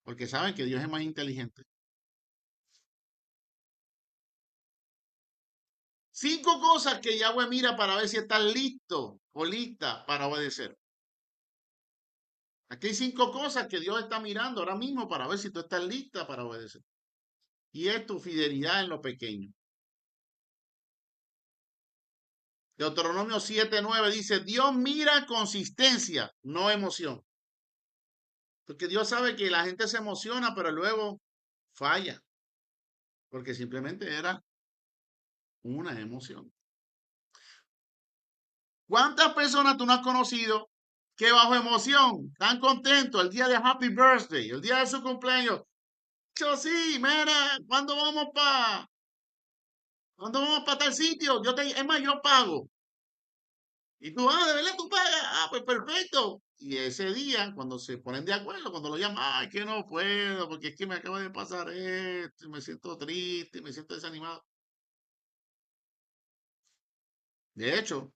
[SPEAKER 1] porque saben que Dios es más inteligente. 5 cosas que Yahweh mira para ver si estás listo o lista para obedecer. Aquí hay 5 cosas que Dios está mirando ahora mismo para ver si tú estás lista para obedecer. Y es tu fidelidad en lo pequeño. Deuteronomio 7:9 dice, Dios mira consistencia, no emoción. Porque Dios sabe que la gente se emociona, pero luego falla. Porque simplemente era una emoción. ¿Cuántas personas tú no has conocido que bajo emoción, tan contentos el día de Happy Birthday, el día de su cumpleaños? Yo sí, mira, ¿cuándo vamos para tal sitio? Es más, yo pago. Y tú, de verdad tú pagas. Pues perfecto. Y ese día, cuando se ponen de acuerdo, cuando lo llaman, ay, que no puedo, porque es que me acaba de pasar esto, y me siento triste, y me siento desanimado. De hecho,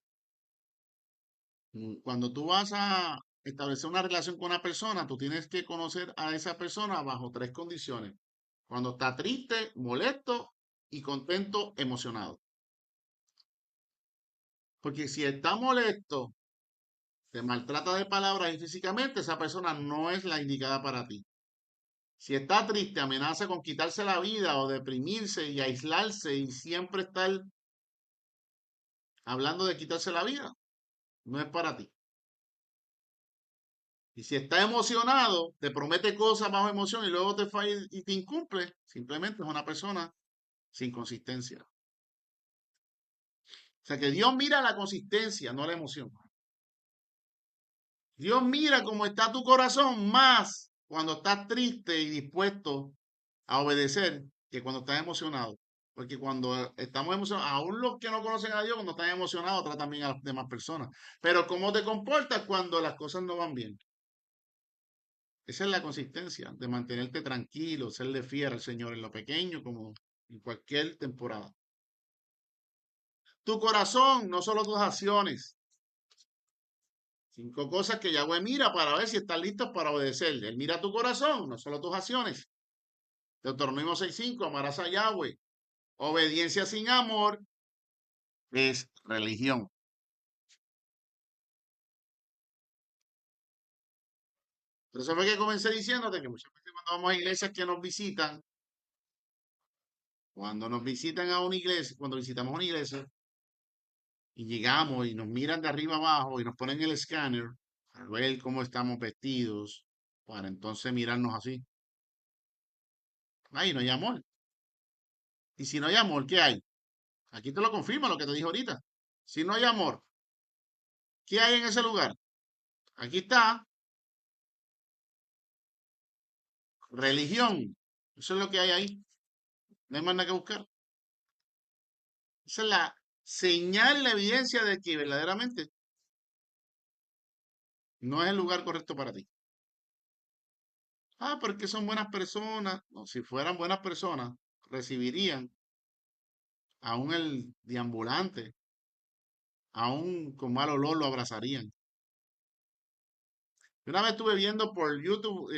[SPEAKER 1] cuando tú vas a establecer una relación con una persona, tú tienes que conocer a esa persona bajo 3 condiciones. Cuando está triste, molesto y contento, emocionado. Porque si está molesto, te maltrata de palabras y físicamente, esa persona no es la indicada para ti. Si está triste, amenaza con quitarse la vida o deprimirse y aislarse y siempre estar hablando de quitarse la vida, no es para ti. Y si está emocionado, te promete cosas bajo emoción y luego te falla y te incumple, simplemente es una persona sin consistencia. O sea que Dios mira la consistencia, no la emoción. Dios mira cómo está tu corazón más cuando estás triste y dispuesto a obedecer que cuando estás emocionado. Porque cuando estamos emocionados, aún los que no conocen a Dios, cuando están emocionados, tratan bien a las demás personas. Pero ¿cómo te comportas cuando las cosas no van bien? Esa es la consistencia de mantenerte tranquilo, serle fiel al Señor en lo pequeño como en cualquier temporada. Tu corazón, no solo tus acciones. 5 cosas que Yahweh mira para ver si estás listo para obedecerle. Él mira tu corazón, no solo tus acciones. Deuteronomio 6:5, amarás a Yahweh. Obediencia sin amor es religión. Por eso fue que comencé diciéndote que muchas veces cuando vamos a iglesias que nos visitan, cuando nos visitan a una iglesia, cuando visitamos una iglesia y llegamos y nos miran de arriba abajo y nos ponen el escáner para ver cómo estamos vestidos, para entonces mirarnos así. Ahí no hay amor. Y si no hay amor, ¿qué hay? Aquí te lo confirma lo que te dije ahorita. Si no hay amor, ¿qué hay en ese lugar? Aquí está religión. Eso es lo que hay ahí. No hay más nada que buscar. Esa es la señal, la evidencia de que verdaderamente no es el lugar correcto para ti. Ah, porque son buenas personas. No, si fueran buenas personas, recibirían aún el deambulante, aún con mal olor lo abrazarían. Una vez estuve viendo por YouTube,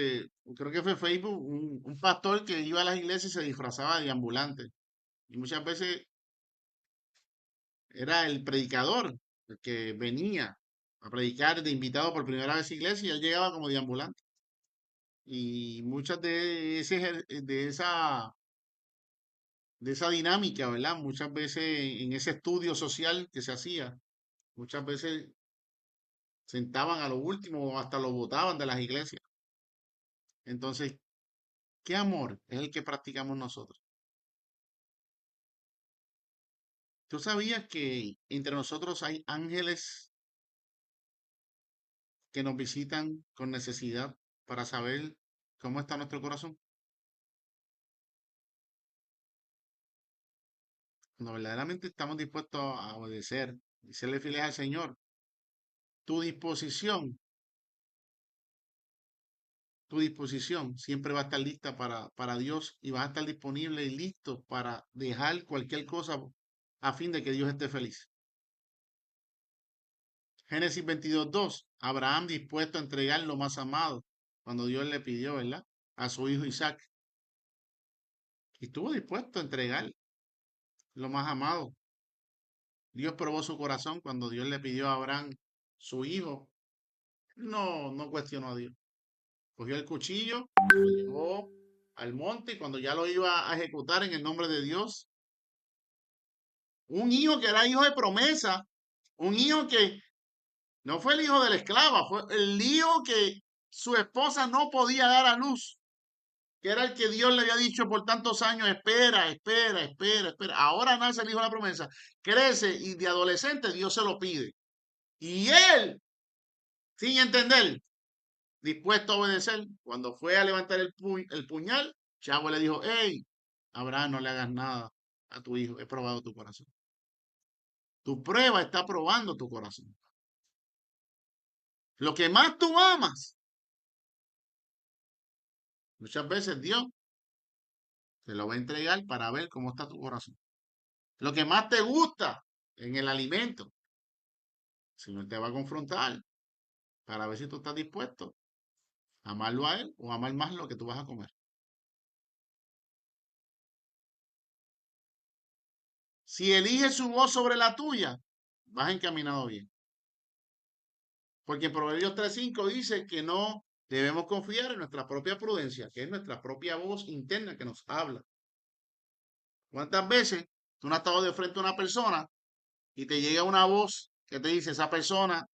[SPEAKER 1] creo que fue Facebook, un pastor que iba a las iglesias y se disfrazaba de ambulante. Y muchas veces era el predicador el que venía a predicar de invitado por primera vez a la iglesia y él llegaba como deambulante. Y muchas de esa dinámica, ¿verdad? Muchas veces en ese estudio social que se hacía, muchas veces sentaban a lo último o hasta lo botaban de las iglesias. Entonces, ¿qué amor es el que practicamos nosotros? ¿Tú sabías que entre nosotros hay ángeles que nos visitan con necesidad para saber cómo está nuestro corazón? Cuando verdaderamente estamos dispuestos a obedecer y serle fieles al Señor, tu disposición, tu disposición siempre va a estar lista para Dios y vas a estar disponible y listo para dejar cualquier cosa a fin de que Dios esté feliz. Génesis 22:2, Abraham dispuesto a entregar lo más amado cuando Dios le pidió, ¿verdad? A su hijo Isaac. Y estuvo dispuesto a entregar lo más amado. Dios probó su corazón cuando Dios le pidió a Abraham su hijo. No cuestionó a Dios. Cogió el cuchillo, lo llevó al monte y cuando ya lo iba a ejecutar en el nombre de Dios, un hijo que era hijo de promesa, un hijo que no fue el hijo de la esclava, fue el hijo que su esposa no podía dar a luz, que era el que Dios le había dicho por tantos años, espera, espera, espera, espera. Ahora nace el hijo de la promesa, crece y de adolescente Dios se lo pide. Y él, sin entender, dispuesto a obedecer, cuando fue a levantar el puñal, Chavo le dijo, hey, Abraham, no le hagas nada a tu hijo, he probado tu corazón. Tu prueba está probando tu corazón. Lo que más tú amas, muchas veces Dios te lo va a entregar para ver cómo está tu corazón. Lo que más te gusta en el alimento, el Señor te va a confrontar para ver si tú estás dispuesto a amarlo a Él o amar más lo que tú vas a comer. Si eliges su voz sobre la tuya, vas encaminado bien. Porque en Proverbios 3:5 dice que no debemos confiar en nuestra propia prudencia, que es nuestra propia voz interna que nos habla. ¿Cuántas veces tú no has estado de frente a una persona y te llega una voz que te dice, esa persona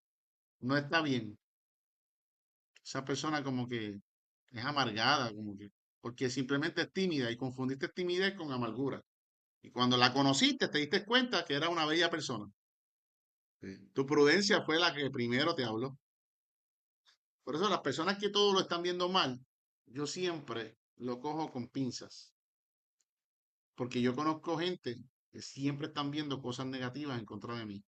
[SPEAKER 1] no está bien? Esa persona como que es amargada, porque simplemente es tímida y confundiste timidez con amargura. Y cuando la conociste, te diste cuenta que era una bella persona. Sí. Tu prudencia fue la que primero te habló. Por eso las personas que todo lo están viendo mal, yo siempre lo cojo con pinzas, porque yo conozco gente que siempre están viendo cosas negativas en contra de mí.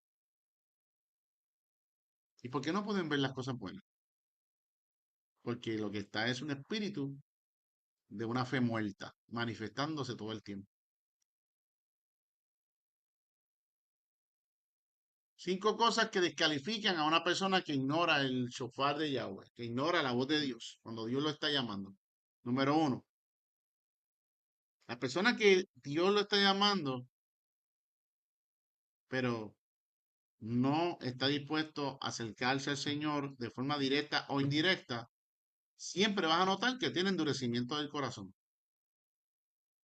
[SPEAKER 1] ¿Y por qué no pueden ver las cosas buenas? Porque lo que está es un espíritu de una fe muerta, manifestándose todo el tiempo. 5 cosas que descalifican a una persona que ignora el shofar de Yahweh, que ignora la voz de Dios cuando Dios lo está llamando. Número 1, la persona que Dios lo está llamando, pero no está dispuesto a acercarse al Señor de forma directa o indirecta, siempre vas a notar que tiene endurecimiento del corazón.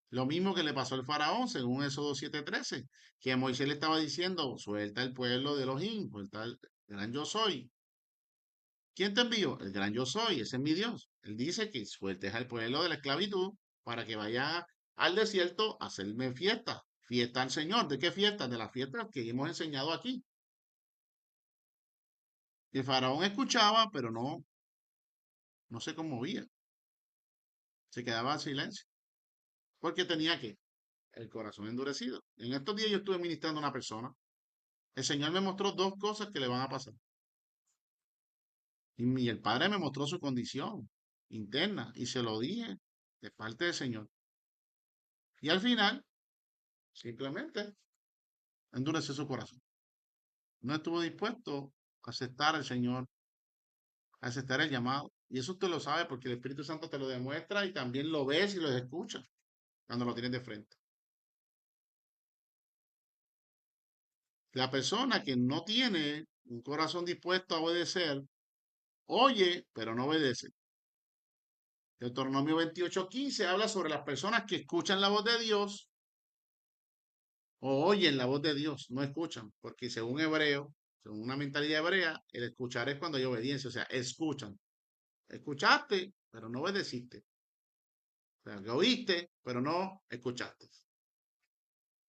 [SPEAKER 1] Lo mismo que le pasó al faraón, según Éxodo 7:13, que Moisés le estaba diciendo, suelta el pueblo de Elohim, suelta el gran yo soy. ¿Quién te envió? El gran yo soy, ese es mi Dios. Él dice que sueltes al pueblo de la esclavitud para que vaya al desierto a hacerme fiesta. Fiesta al Señor. ¿De qué fiesta? De las fiestas que hemos enseñado aquí. Y el faraón escuchaba, pero no se conmovía. Se quedaba en silencio. Porque tenía que el corazón endurecido. En estos días yo estuve ministrando a una persona. El Señor me mostró 2 cosas que le van a pasar. Y el Padre me mostró su condición interna y se lo dije de parte del Señor. Y al final, simplemente endureció su corazón. No estuvo dispuesto a aceptar al Señor, a aceptar el llamado. Y eso usted lo sabe porque el Espíritu Santo te lo demuestra y también lo ves y lo escuchas cuando lo tienes de frente. La persona que no tiene un corazón dispuesto a obedecer, oye, pero no obedece. Deuteronomio 28:15 habla sobre las personas que escuchan la voz de Dios o oyen la voz de Dios, no escuchan, porque según hebreo, según una mentalidad hebrea, el escuchar es cuando hay obediencia, o sea, escuchan. Escuchaste, pero no obedeciste. O sea, que oíste, pero no escuchaste.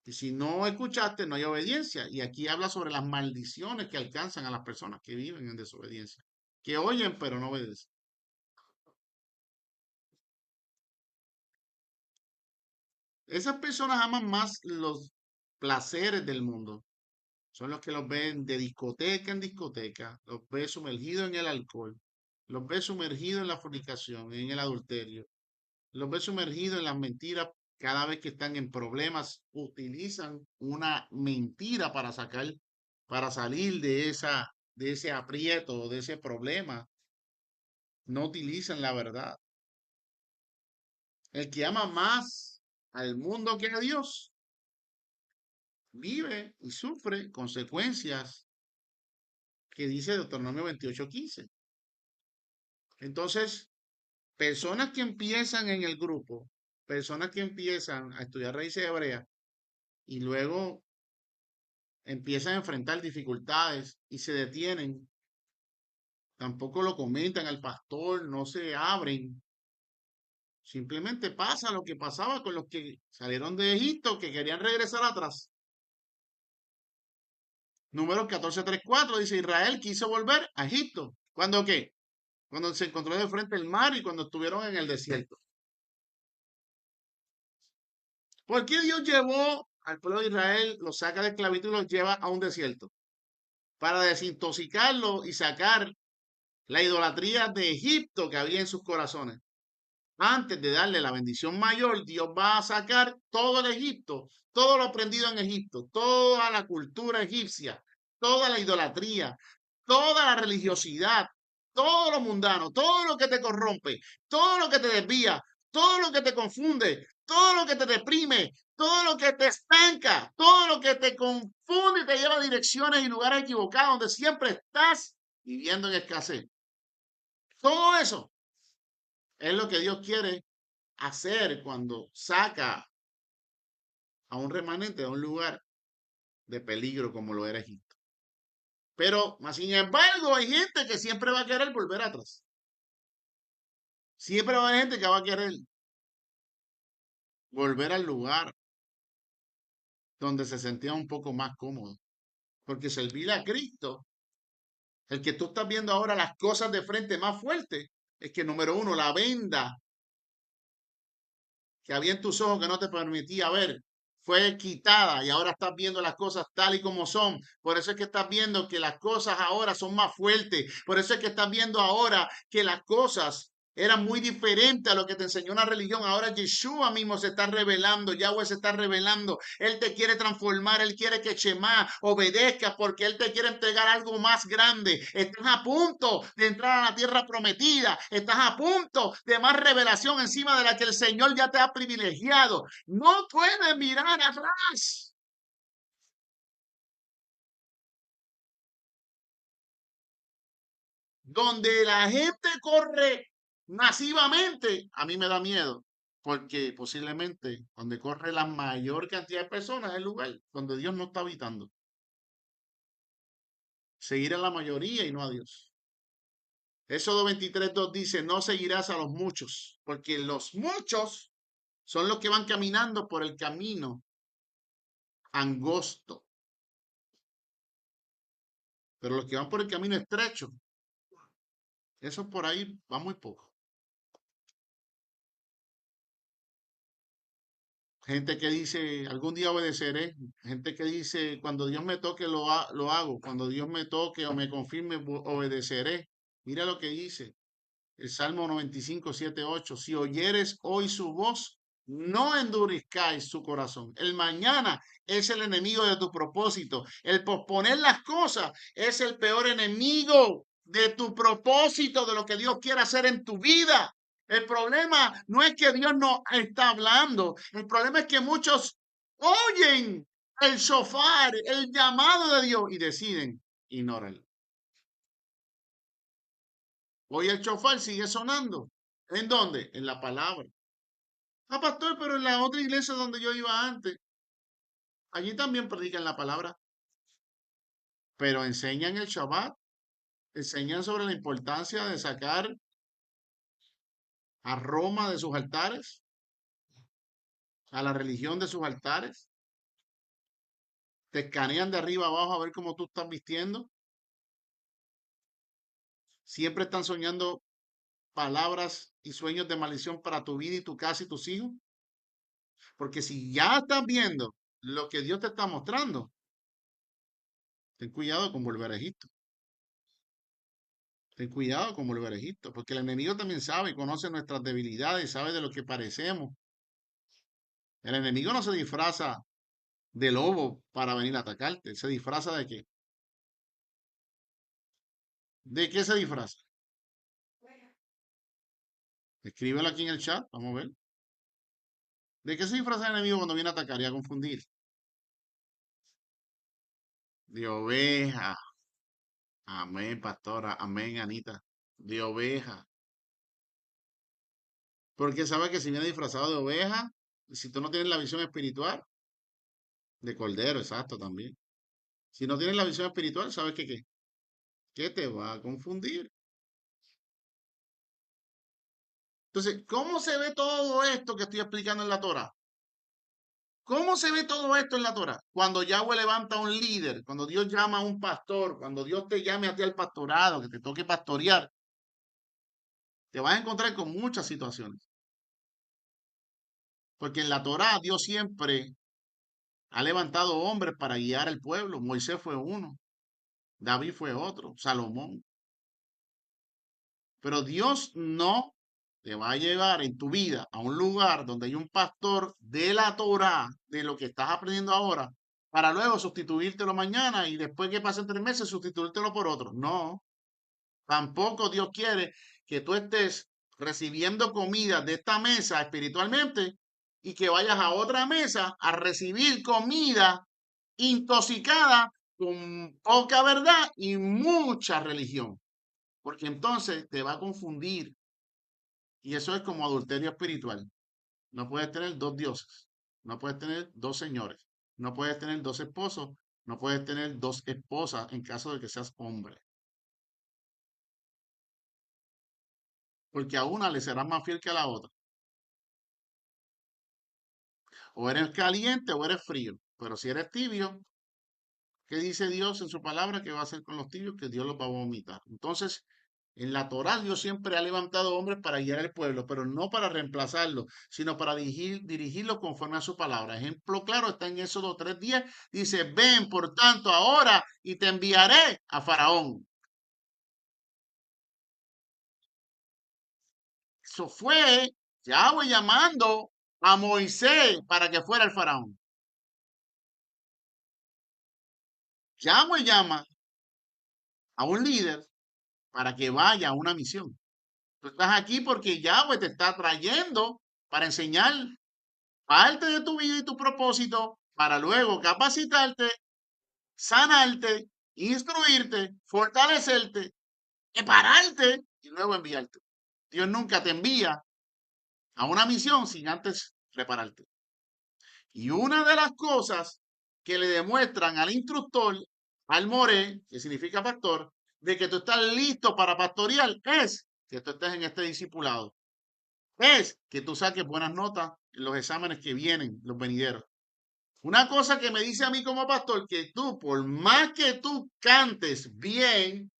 [SPEAKER 1] Y si no escuchaste, no hay obediencia. Y aquí habla sobre las maldiciones que alcanzan a las personas que viven en desobediencia, que oyen, pero no obedecen. Esas personas aman más los placeres del mundo. Son los que los ven de discoteca en discoteca, los ve sumergidos en el alcohol, los ve sumergidos en la fornicación, en el adulterio, los ve sumergidos en las mentiras. Cada vez que están en problemas, utilizan una mentira para salir de ese aprieto, de ese problema. No utilizan la verdad. El que ama más al mundo que a Dios vive y sufre consecuencias que dice Deuteronomio 28:15. Entonces, personas que empiezan en el grupo, personas que empiezan a estudiar raíces hebreas y luego empiezan a enfrentar dificultades y se detienen, tampoco lo comentan al pastor, no se abren. Simplemente pasa lo que pasaba con los que salieron de Egipto, que querían regresar atrás. Número 14:3-4 dice, Israel quiso volver a Egipto. ¿Cuándo qué? Cuando se encontró de frente el mar y cuando estuvieron en el desierto. ¿Por qué Dios llevó al pueblo de Israel, los saca de esclavitud y los lleva a un desierto? Para desintoxicarlo y sacar la idolatría de Egipto que había en sus corazones. Antes de darle la bendición mayor, Dios va a sacar todo el Egipto, todo lo aprendido en Egipto, toda la cultura egipcia, toda la idolatría, toda la religiosidad, todo lo mundano, todo lo que te corrompe, todo lo que te desvía, todo lo que te confunde, todo lo que te deprime, todo lo que te estanca, todo lo que te confunde y te lleva a direcciones y lugares equivocados donde siempre estás viviendo en escasez. Todo eso es lo que Dios quiere hacer cuando saca a un remanente de un lugar de peligro como lo era Egipto. Pero, más sin embargo, hay gente que siempre va a querer volver atrás. Siempre va a haber gente que va a querer volver al lugar donde se sentía un poco más cómodo. Porque servir a Cristo, el que tú estás viendo ahora las cosas de frente más fuerte, es que número uno, la venda que había en tus ojos que no te permitía ver, fue quitada y ahora estás viendo las cosas tal y como son. Por eso es que estás viendo que las cosas ahora son más fuertes. Por eso es que estás viendo ahora que las cosas eran muy diferentes a lo que te enseñó una religión. Ahora Yeshua mismo se está revelando, Yahweh se está revelando. Él te quiere transformar, Él quiere que Shema obedezcas porque Él te quiere entregar algo más grande. Estás a punto de entrar a la tierra prometida. Estás a punto de más revelación encima de la que el Señor ya te ha privilegiado. No puedes mirar atrás. Donde la gente corre masivamente, a mí me da miedo, porque posiblemente donde corre la mayor cantidad de personas es el lugar donde Dios no está habitando. Seguir a la mayoría y no a Dios. Éxodo 23:2 dice, no seguirás a los muchos, porque los muchos son los que van caminando por el camino angosto, pero los que van por el camino estrecho, eso por ahí va muy poco. Gente que dice, algún día obedeceré. Gente que dice, cuando Dios me toque, lo hago. Cuando Dios me toque o me confirme, obedeceré. Mira lo que dice el Salmo 95, 7, 8. Si oyeres hoy su voz, no endurezcáis su corazón. El mañana es el enemigo de tu propósito. El posponer las cosas es el peor enemigo de tu propósito, de lo que Dios quiere hacer en tu vida. El problema no es que Dios no está hablando. El problema es que muchos oyen el shofar, el llamado de Dios y deciden ignorarlo. Hoy el shofar sigue sonando. ¿En dónde? En la palabra. Ah, pastor, pero en la otra iglesia donde yo iba antes, allí también predican la palabra, pero enseñan el Shabbat, enseñan sobre la importancia de sacar a Roma de sus altares, a la religión de sus altares, te escanean de arriba abajo a ver cómo tú estás vistiendo, siempre están soñando palabras y sueños de maldición para tu vida y tu casa y tus hijos, porque si ya estás viendo lo que Dios te está mostrando, ten cuidado con volver a Egipto. Ten cuidado con volver a Egipto, porque el enemigo también sabe, conoce nuestras debilidades, sabe de lo que parecemos. El enemigo no se disfraza de lobo para venir a atacarte, se disfraza de qué. ¿De qué se disfraza? Escríbelo aquí en el chat, vamos a ver. ¿De qué se disfraza el enemigo cuando viene a atacar y a confundir? De oveja. Amén, pastora. Amén, Anita. De oveja. Porque sabe que si viene disfrazado de oveja, si tú no tienes la visión espiritual, de cordero, exacto, también. Si no tienes la visión espiritual, ¿sabes qué qué? Que te va a confundir. Entonces, ¿cómo se ve todo esto que estoy explicando en la Torah? ¿Cómo se ve todo esto en la Torah? Cuando Yahweh levanta a un líder, cuando Dios llama a un pastor, cuando Dios te llame a ti al pastorado, que te toque pastorear, te vas a encontrar con muchas situaciones. Porque en la Torah Dios siempre ha levantado hombres para guiar al pueblo. Moisés fue uno, David fue otro, Salomón. Pero Dios no te va a llevar en tu vida a un lugar donde hay un pastor de la Torá, de lo que estás aprendiendo ahora, para luego sustituírtelo mañana y después que pasen 3 meses sustituírtelo por otro. No, tampoco Dios quiere que tú estés recibiendo comida de esta mesa espiritualmente y que vayas a otra mesa a recibir comida intoxicada con poca verdad y mucha religión, porque entonces te va a confundir y eso es como adulterio espiritual. No puedes tener dos dioses, no puedes tener dos señores, no puedes tener dos esposos, no puedes tener dos esposas, en caso de que seas hombre. porque a una le serás más fiel que a la otra. O eres caliente o eres frío. Pero si eres tibio, ¿qué dice Dios en su palabra que va a hacer con los tibios? Que Dios los va a vomitar. Entonces, en la Torá Dios siempre ha levantado hombres para guiar al pueblo, pero no para reemplazarlo, sino para dirigirlo conforme a su palabra. Ejemplo claro está en Éxodo 3:10. Dice, ven por tanto ahora y te enviaré a Faraón. Eso fue Yahweh llamando a Moisés para que fuera el Faraón. Yahweh llama a un líder para que vaya a una misión. Tú estás aquí porque Yahweh te está trayendo para enseñar parte de tu vida y tu propósito para luego capacitarte, sanarte, instruirte, fortalecerte, prepararte y luego enviarte. Dios nunca te envía a una misión sin antes prepararte. Y una de las cosas que le demuestran al instructor, al more, que significa pastor, de que tú estás listo para pastorear, es que tú estés en este discipulado. Es que tú saques buenas notas en los exámenes que vienen, los venideros. Una cosa que me dice a mí como pastor, que tú, por más que tú cantes bien,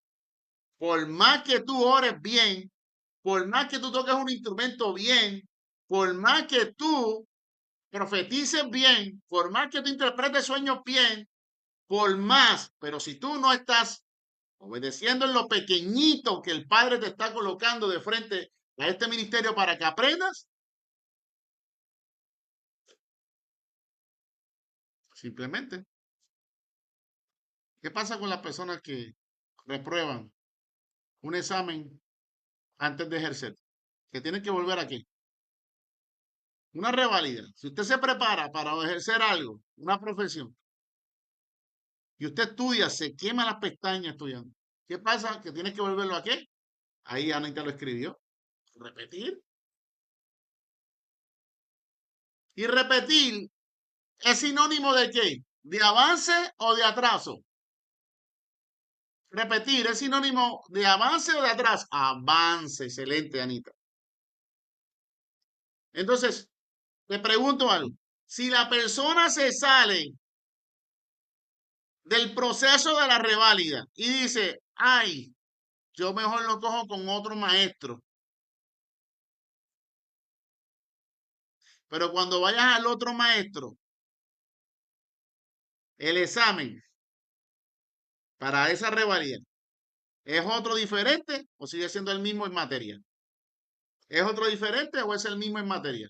[SPEAKER 1] por más que tú ores bien, por más que tú toques un instrumento bien, por más que tú profetices bien, por más que tú interpretes sueños bien, por más, pero si tú no estás obedeciendo en lo pequeñito que el Padre te está colocando de frente a este ministerio para que aprendas, simplemente, ¿qué pasa con las personas que reprueban un examen antes de ejercer? Que tienen que volver aquí. Una reválida. Si usted se prepara para ejercer algo, una profesión, y usted estudia, se quema las pestañas estudiando. ¿Qué pasa? Que tiene que volverlo a qué? Ahí Anita lo escribió. Repetir. Y repetir es sinónimo de qué? ¿De avance o de atraso? Repetir es sinónimo de avance o de atraso. Avance, excelente, Anita. Entonces, te pregunto algo. Si la persona se sale del proceso de la reválida y dice, ay, yo mejor lo cojo con otro maestro. Pero cuando vayas al otro maestro, el examen para esa reválida es otro diferente o sigue siendo el mismo en materia. ¿Es otro diferente o es el mismo en materia?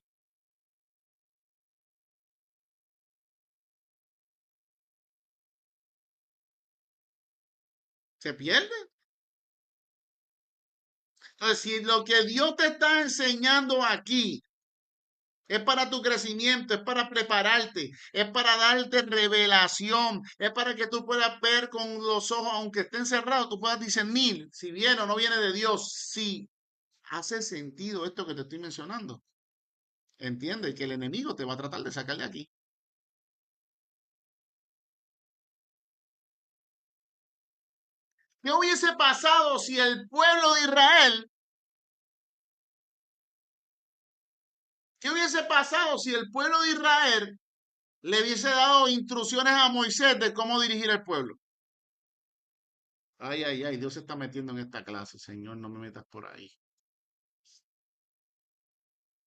[SPEAKER 1] ¿Se pierde? Entonces, si lo que Dios te está enseñando aquí es para tu crecimiento, es para prepararte, es para darte revelación, es para que tú puedas ver con los ojos, aunque estén cerrados, tú puedas discernir si viene o no viene de Dios, si hace sentido esto que te estoy mencionando. Entiende que el enemigo te va a tratar de sacar de aquí. ¿Qué hubiese pasado si el pueblo de Israel, qué hubiese pasado si el pueblo de Israel le hubiese dado instrucciones a Moisés de cómo dirigir el pueblo? Ay, ay, ay, Dios se está metiendo en esta clase, Señor, no me metas por ahí.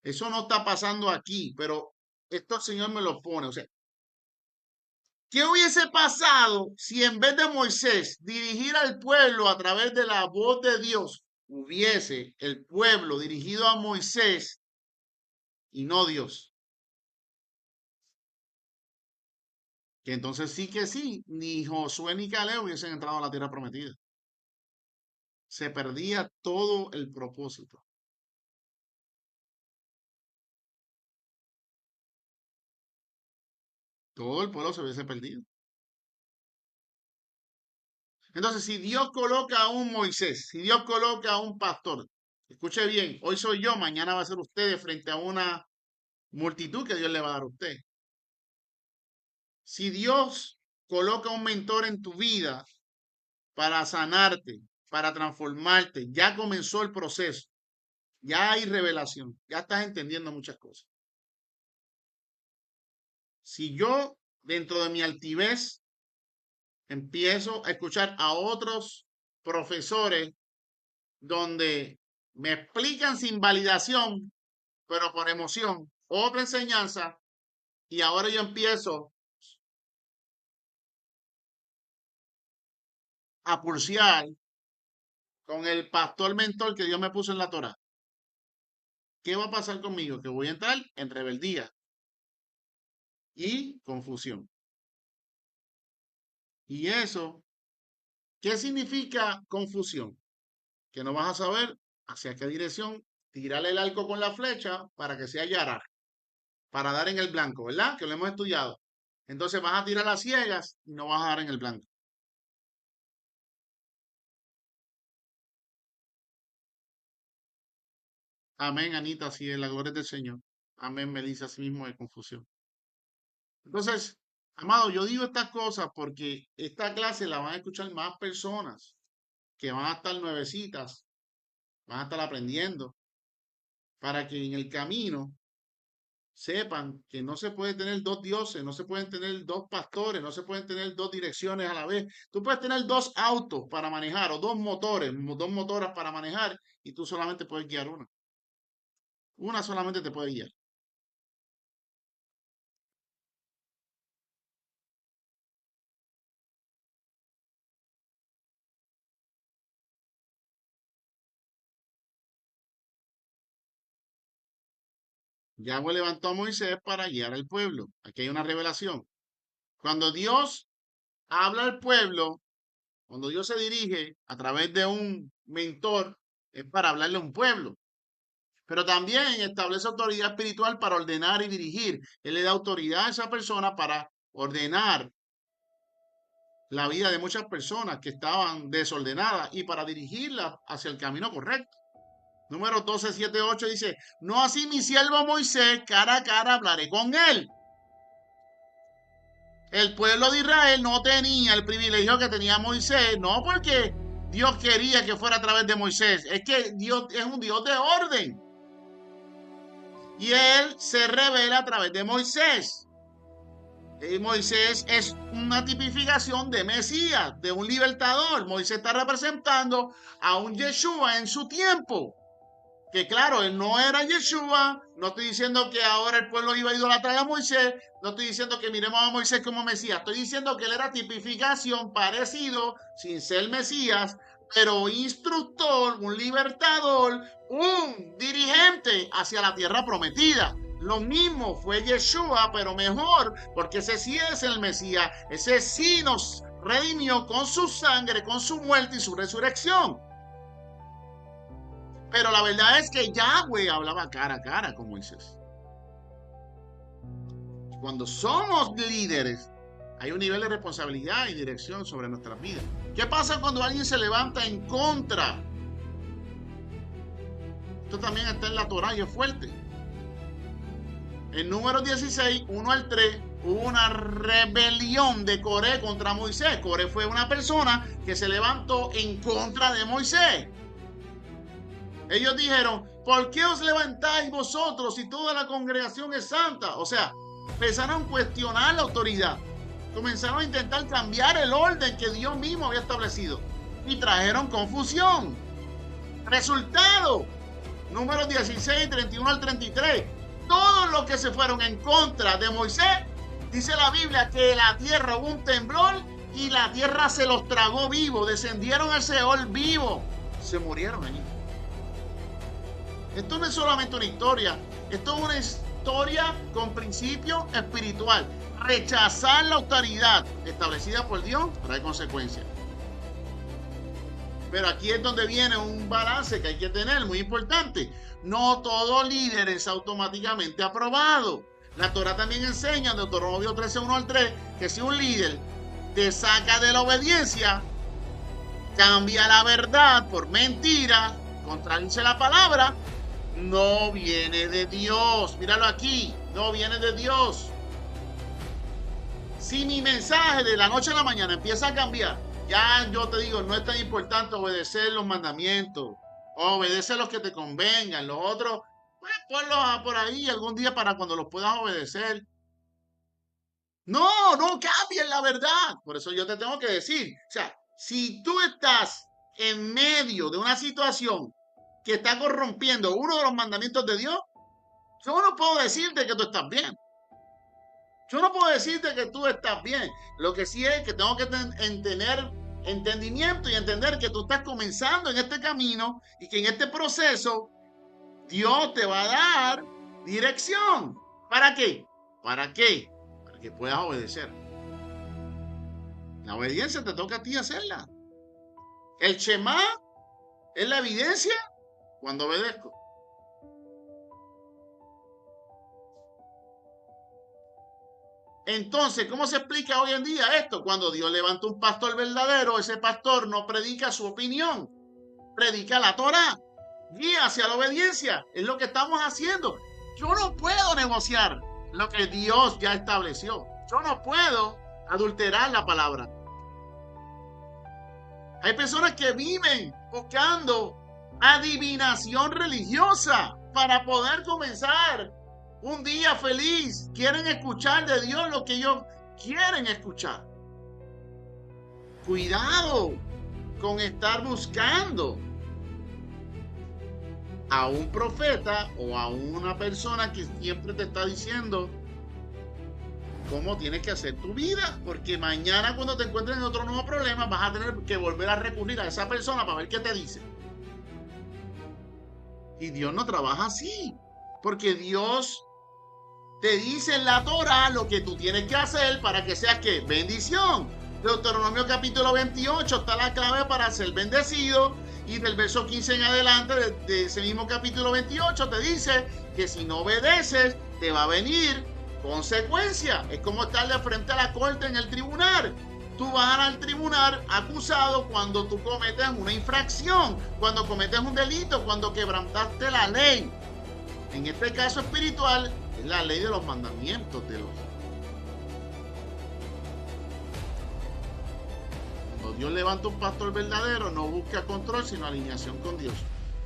[SPEAKER 1] Eso no está pasando aquí, pero esto el Señor me lo pone. O sea, ¿qué hubiese pasado si en vez de Moisés dirigir al pueblo a través de la voz de Dios, hubiese el pueblo dirigido a Moisés y no Dios? Que entonces sí que sí, ni Josué ni Caleb hubiesen entrado a la tierra prometida. Se perdía todo el propósito. Todo el pueblo se hubiese perdido. Entonces, si Dios coloca a un Moisés, si Dios coloca a un pastor, escuche bien, hoy soy yo, mañana va a ser usted frente a una multitud que Dios le va a dar a usted. Si Dios coloca un mentor en tu vida para sanarte, para transformarte, ya comenzó el proceso. Ya hay revelación, ya estás entendiendo muchas cosas. Si yo, dentro de mi altivez, empiezo a escuchar a otros profesores donde me explican sin validación, pero por emoción, otra enseñanza, y ahora yo empiezo a pulsear con el pastor mentor que Dios me puso en la Torah. ¿Qué va a pasar conmigo? Que voy a entrar en rebeldía y confusión. Y eso, ¿qué significa confusión? Que no vas a saber hacia qué dirección tirarle el arco con la flecha para que sea Yarar, para dar en el blanco, ¿verdad? Que lo hemos estudiado. Entonces vas a tirar las ciegas y no vas a dar en el blanco. Amén, Anita, así es, la gloria del Señor. Amén, Melissa, así mismo de confusión. Entonces, amado, yo digo estas cosas porque esta clase la van a escuchar más personas que van a estar nuevecitas, van a estar aprendiendo, para que en el camino sepan que no se puede tener dos dioses, no se pueden tener dos pastores, no se pueden tener dos direcciones a la vez. Tú puedes tener dos autos para manejar o dos motores, dos motoras para manejar y tú solamente puedes guiar una. Una solamente te puede guiar. Yahweh levantó a Moisés para guiar al pueblo. Aquí hay una revelación. Cuando Dios habla al pueblo, cuando Dios se dirige a través de un mentor, es para hablarle a un pueblo. Pero también establece autoridad espiritual para ordenar y dirigir. Él le da autoridad a esa persona para ordenar la vida de muchas personas que estaban desordenadas y para dirigirlas hacia el camino correcto. Número 12, 7, 8 dice, no así mi siervo Moisés, cara a cara hablaré con él. El pueblo de Israel no tenía el privilegio que tenía Moisés, no porque Dios quería que fuera a través de Moisés, es que Dios es un Dios de orden. Y él se revela a través de Moisés. Moisés es una tipificación de Mesías, de un libertador. Moisés está representando a un Yeshua en su tiempo. Que claro, él no era Yeshua. No estoy diciendo que ahora el pueblo iba a idolatrar a Moisés. No estoy diciendo que miremos a Moisés como Mesías. Estoy diciendo que él era tipificación, parecido, sin ser Mesías, pero instructor, un libertador, un dirigente hacia la tierra prometida. Lo mismo fue Yeshua, pero mejor, porque ese sí es el Mesías. Ese sí nos redimió con su sangre, con su muerte y su resurrección. Pero la verdad es que Yahweh hablaba cara a cara con Moisés. Cuando somos líderes, hay un nivel de responsabilidad y dirección sobre nuestras vidas. ¿Qué pasa cuando alguien se levanta en contra? Esto también está en la Torah y es fuerte. En Números 16, 1 al 3, hubo una rebelión de Coré contra Moisés. Coré fue una persona que se levantó en contra de Moisés. Ellos dijeron, ¿por qué os levantáis vosotros si toda la congregación es santa? O sea, empezaron a cuestionar la autoridad. Comenzaron a intentar cambiar el orden que Dios mismo había establecido. Y trajeron confusión. Resultado, Números 16, 31 al 33. Todos los que se fueron en contra de Moisés, dice la Biblia que la tierra hubo un temblor y la tierra se los tragó vivo. Descendieron al Seol vivo. Se murieron allí. Esto no es solamente una historia, esto es una historia con principio espiritual. Rechazar la autoridad establecida por Dios trae consecuencias. Pero aquí es donde viene un balance que hay que tener, muy importante. No todo líder es automáticamente aprobado. La Torah también enseña en Deuteronomio 13, 1 al 3, que si un líder te saca de la obediencia, cambia la verdad por mentira, contradice la palabra, no viene de Dios. Míralo aquí, no viene de Dios. Si mi mensaje de la noche a la mañana empieza a cambiar, ya yo te digo, no es tan importante obedecer los mandamientos, Obedece lo que te convengan. Los otros, pues ponlos por ahí algún día para cuando los puedas obedecer. No, no cambien la verdad. Por eso yo te tengo que decir, o sea, si tú estás en medio de una situación que está corrompiendo uno de los mandamientos de Dios, yo no puedo decirte que tú estás bien. Yo no puedo decirte que tú estás bien. Lo que sí es que tengo que tener entendimiento y entender que tú estás comenzando en este camino y que en este proceso Dios te va a dar dirección. ¿Para qué? ¿Para qué? Para que puedas obedecer. La obediencia te toca a ti hacerla. El Shema es la evidencia cuando obedezco. Entonces, ¿cómo se explica hoy en día esto? Cuando Dios levanta un pastor verdadero, ese pastor no predica su opinión, predica la Torá, guía hacia la obediencia. Es lo que estamos haciendo. Yo no puedo negociar lo que Dios ya estableció. Yo no puedo adulterar la palabra. Hay personas que viven buscando adivinación religiosa para poder comenzar un día feliz. Quieren escuchar de Dios lo que ellos quieren escuchar. Cuidado con estar buscando a un profeta o a una persona que siempre te está diciendo cómo tienes que hacer tu vida, porque mañana cuando te encuentres en otro nuevo problema vas a tener que volver a recurrir a esa persona para ver qué te dice. Y Dios no trabaja así, porque Dios te dice en la Torah lo que tú tienes que hacer para que seas ¿qué? Bendición. Deuteronomio capítulo 28 está la clave para ser bendecido, y del verso 15 en adelante de ese mismo capítulo 28 te dice que si no obedeces te va a venir consecuencia. Es como estar de frente a la corte en el tribunal. Tú vas al tribunal acusado cuando tú cometes una infracción, cuando cometes un delito, cuando quebrantaste la ley. En este caso espiritual es la ley de los mandamientos de Dios. Cuando Dios levanta un pastor verdadero, no busca control, sino alineación con Dios.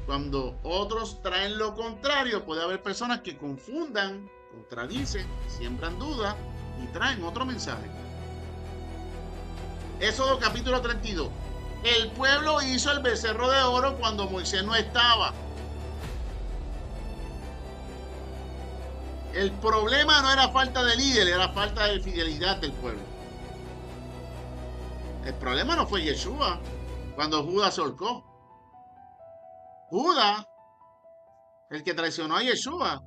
[SPEAKER 1] Cuando otros traen lo contrario, puede haber personas que confundan, contradicen, siembran dudas y traen otro mensaje. Éxodo capítulo 32. El pueblo hizo el becerro de oro cuando Moisés no estaba. El problema no era falta de líder, era falta de fidelidad del pueblo. El problema no fue Yeshua cuando Judas se ahorcó. Judas, el que traicionó a Yeshua,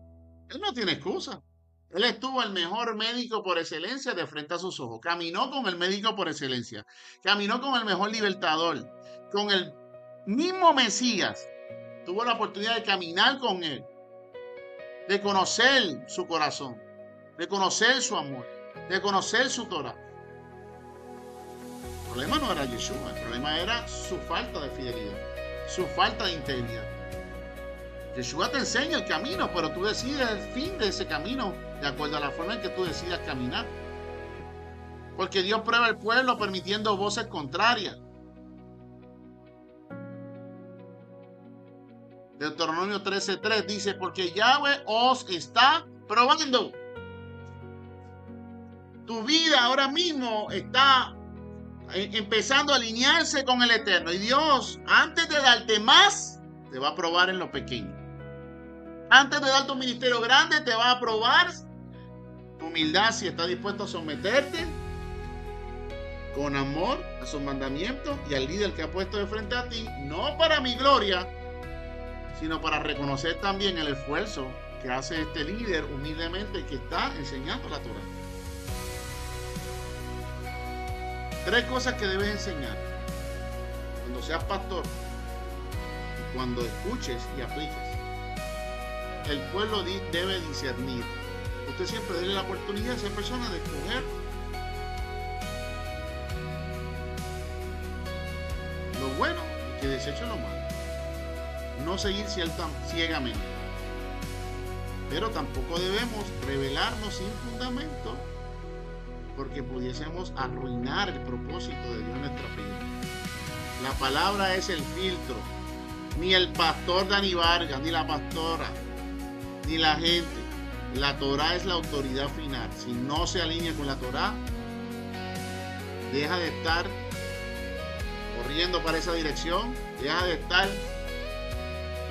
[SPEAKER 1] él no tiene excusa. Él estuvo el mejor médico por excelencia de frente a sus ojos. Caminó con el médico por excelencia. Caminó con el mejor libertador. Con el mismo Mesías. Tuvo la oportunidad de caminar con él. De conocer su corazón. De conocer su amor. De conocer su Torah. El problema no era Yeshua. El problema era su falta de fidelidad. Su falta de integridad. Yeshua te enseña el camino, pero tú decides el fin de ese camino de acuerdo a la forma en que tú decidas caminar. Porque Dios prueba al pueblo permitiendo voces contrarias. Deuteronomio 13:3 dice, porque Yahweh os está probando. Tu vida ahora mismo está empezando a alinearse con el Eterno. Y Dios, antes de darte más, te va a probar en lo pequeño. Antes de darte un ministerio grande, te va a probar tu humildad, si estás dispuesto a someterte con amor a sus mandamientos y al líder que ha puesto de frente a ti, no para mi gloria, sino para reconocer también el esfuerzo que hace este líder humildemente que está enseñando la Torah. 3 cosas que debes enseñar cuando seas pastor y cuando escuches y apliques. El pueblo debe discernir. Usted siempre dele la oportunidad a esa persona de escoger lo bueno y que deseche lo malo. No seguir ciegamente. Pero tampoco debemos rebelarnos sin fundamento, porque pudiésemos arruinar el propósito de Dios en nuestra vida. La palabra es el filtro. ni el pastor Dani Vargas, ni la pastora, ni la gente. La Torá es la autoridad final. Si no se alinea con la Torá, deja de estar corriendo para esa dirección, deja de estar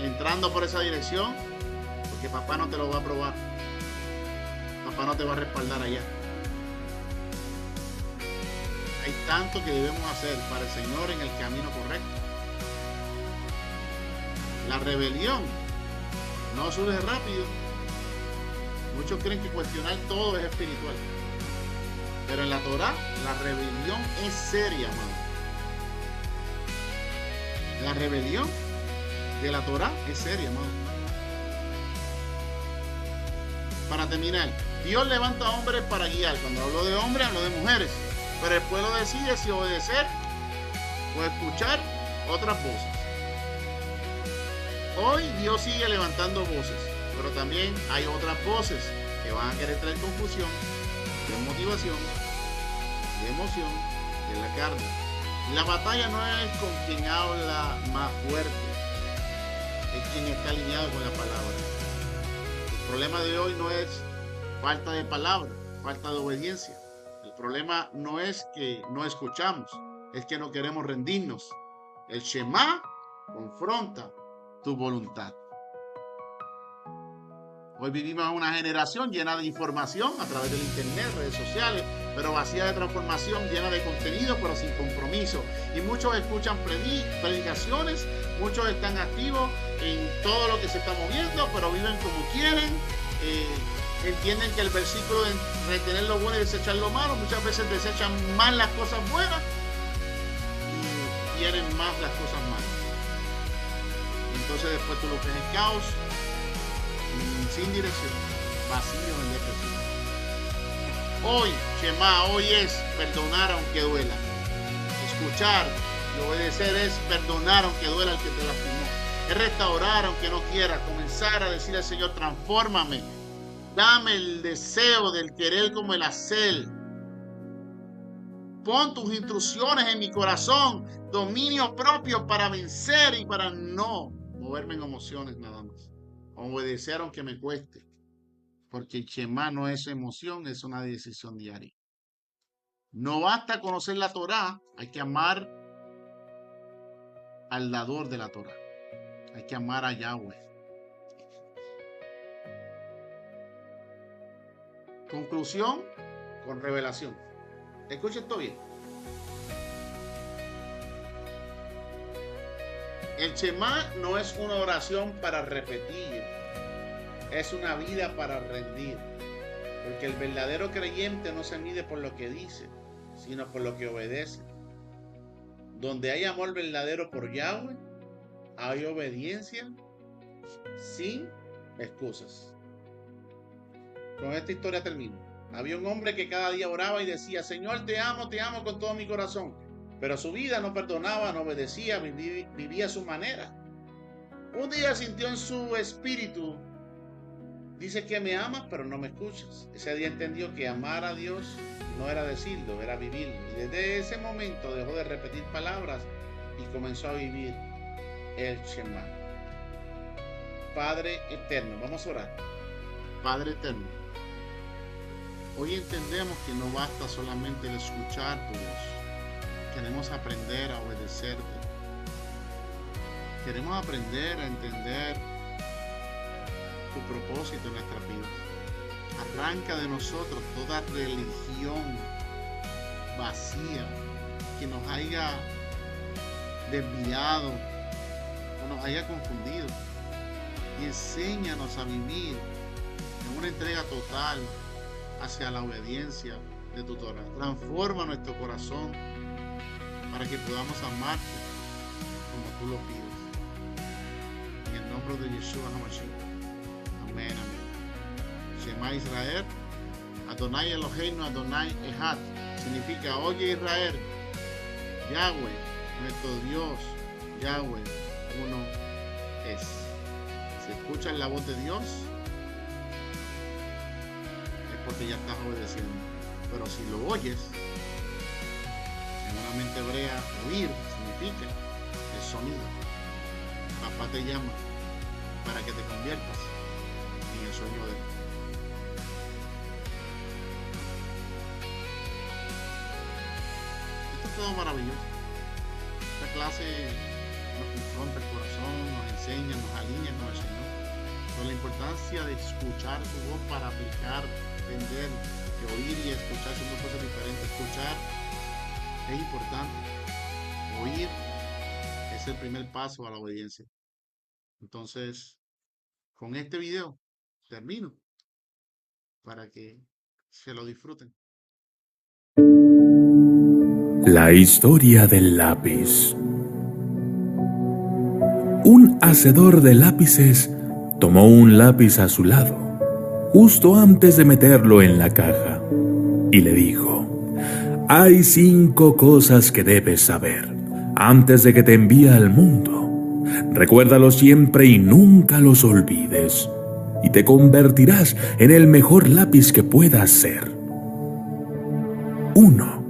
[SPEAKER 1] entrando por esa dirección, porque papá no te lo va a aprobar. Papá no te va a respaldar allá. Hay tanto que debemos hacer para el Señor en el camino correcto. La rebelión no surge rápido. Muchos creen que cuestionar todo es espiritual. Pero en la Torá, la rebelión es seria, amado. La rebelión de la Torá es seria, amado. Para terminar, Dios levanta hombres para guiar. Cuando hablo de hombres, hablo de mujeres. Pero el pueblo decide si obedecer o escuchar otras voces. Hoy Dios sigue levantando voces, pero también hay otras voces que van a querer traer confusión, desmotivación, de emoción, de la carne. La batalla no es con quien habla más fuerte, es quien está alineado con la palabra. El problema de hoy no es falta de palabra, falta de obediencia. El problema no es que no escuchamos, es que no queremos rendirnos. El Shema confronta tu voluntad. Hoy vivimos en una generación llena de información a través del internet, redes sociales, pero vacía de transformación, llena de contenido, pero sin compromiso. Y muchos escuchan predicaciones, muchos están activos en todo lo que se está moviendo, pero viven como quieren. Entienden que el versículo de retener lo bueno y desechar lo malo, muchas veces desechan más las cosas buenas y quieren más las cosas malas. Entonces después tú lo ves en caos, sin dirección, vacío en depresión. Hoy, Shema, hoy es perdonar aunque duela. Escuchar y obedecer es perdonar aunque duela al que te lastimó. Es restaurar aunque no quiera. Comenzar a decir al Señor, transfórmame. Dame el deseo del querer como el hacer. Pon tus instrucciones en mi corazón. Dominio propio para vencer y para no moverme en emociones nada más. Obedecer aunque me cueste. Porque el Shema no es emoción, es una decisión diaria. No basta conocer la Torá, hay que amar al dador de la Torá. Hay que amar a Yahweh. Conclusión con revelación. Escucha esto bien. El Shema no es una oración para repetir, es una vida para rendir. Porque el verdadero creyente no se mide por lo que dice, sino por lo que obedece. Donde hay amor verdadero por Yahweh, hay obediencia sin excusas. Con esta historia termino. Había un hombre que cada día oraba y decía, Señor, te amo con todo mi corazón. Pero su vida no perdonaba, no obedecía, vivía a su manera. Un día sintió en su espíritu, dice que me amas, pero no me escuchas. Ese día entendió que amar a Dios no era decirlo, era vivirlo. Y desde ese momento dejó de repetir palabras y comenzó a vivir el Shema. Padre eterno, vamos a orar. Padre eterno, hoy entendemos que no basta solamente el escuchar tu voz. Queremos aprender a obedecerte. Queremos aprender a entender tu propósito en nuestras vidas. Arranca de nosotros toda religión vacía que nos haya desviado o nos haya confundido. Y enséñanos a vivir en una entrega total hacia la obediencia de tu Torah. Transforma nuestro corazón para que podamos amarte como tú lo pides. En el nombre de Yeshua HaMashiach. Amén, amén. Shema Israel, Adonai Eloheinu, Adonai Echad. Significa, oye Israel, Yahweh, nuestro Dios, Yahweh, uno es. Si escuchas la voz de Dios, es porque ya estás obedeciendo. Pero si lo oyes, en una mente hebrea, oír significa el sonido. papá te llama para que te conviertas en el sueño de él. Esto es todo maravilloso. Esta clase nos confronta el corazón, nos enseña, nos alinea con el Señor. Con la importancia de escuchar su voz para aplicar, entender, que oír y escuchar son dos cosas diferentes. Escuchar es importante. Oír es el primer paso a la obediencia. Entonces, con este video termino para que se lo disfruten.
[SPEAKER 2] La historia del lápiz. Un hacedor de lápices tomó un lápiz a su lado, justo antes de meterlo en la caja, y le dijo: hay 5 cosas que debes saber antes de que te envíe al mundo. Recuérdalo siempre y nunca los olvides, y te convertirás en el mejor lápiz que puedas ser. 1.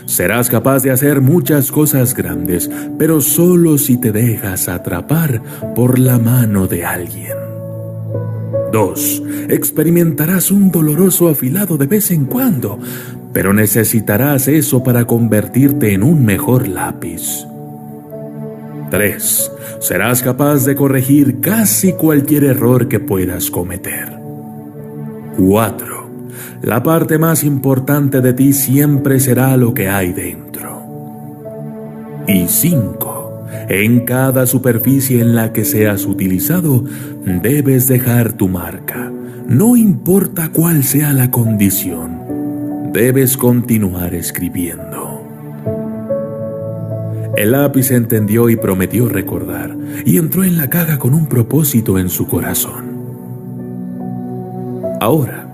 [SPEAKER 2] Serás capaz de hacer muchas cosas grandes, pero solo si te dejas atrapar por la mano de alguien. 2. Experimentarás un doloroso afilado de vez en cuando, pero necesitarás eso para convertirte en un mejor lápiz. 3. Serás capaz de corregir casi cualquier error que puedas cometer. 4. La parte más importante de ti siempre será lo que hay dentro. Y 5. En cada superficie en la que seas utilizado, debes dejar tu marca. No importa cuál sea la condición, debes continuar escribiendo. El lápiz entendió y prometió recordar, y entró en la caja con un propósito en su corazón. Ahora,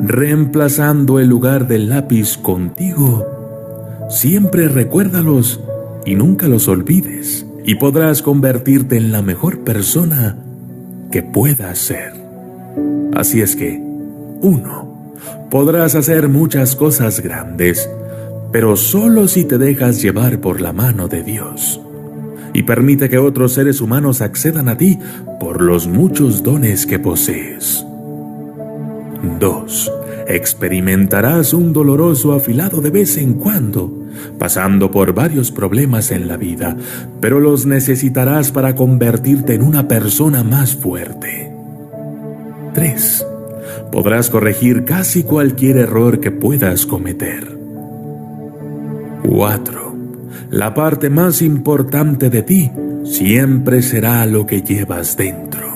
[SPEAKER 2] reemplazando el lugar del lápiz contigo, siempre recuérdalos y nunca los olvides, y podrás convertirte en la mejor persona que puedas ser. Así es que, 1. Podrás hacer muchas cosas grandes, pero solo si te dejas llevar por la mano de Dios, y permite que otros seres humanos accedan a ti por los muchos dones que posees. 2. Experimentarás un doloroso afilado de vez en cuando, pasando por varios problemas en la vida, pero los necesitarás para convertirte en una persona más fuerte. 3. Podrás corregir casi cualquier error que puedas cometer. 4. La parte más importante de ti siempre será lo que llevas dentro.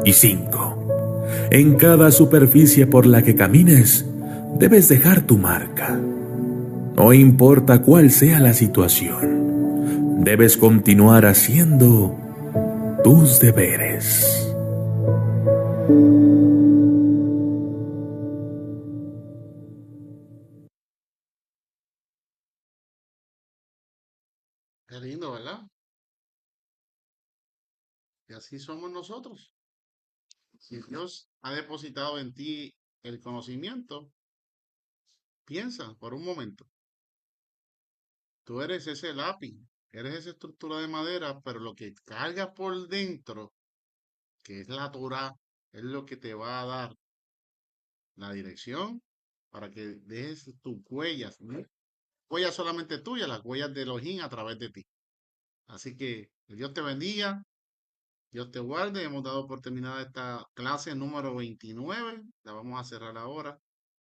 [SPEAKER 2] Y 5. En cada superficie por la que camines, debes dejar tu marca. No importa cuál sea la situación, debes continuar haciendo tus deberes.
[SPEAKER 1] Qué lindo, ¿verdad? Y así somos nosotros. Si Dios ha depositado en ti el conocimiento, piensa por un momento. Tú eres ese lápiz, eres esa estructura de madera, pero lo que cargas por dentro, que es la Torah, es lo que te va a dar la dirección para que dejes tus huellas, ¿no? Huellas solamente tuyas, las huellas de Elohim a través de ti. Así que Dios te bendiga, Dios te guarde. Hemos dado por terminada esta clase número 29. La vamos a cerrar ahora.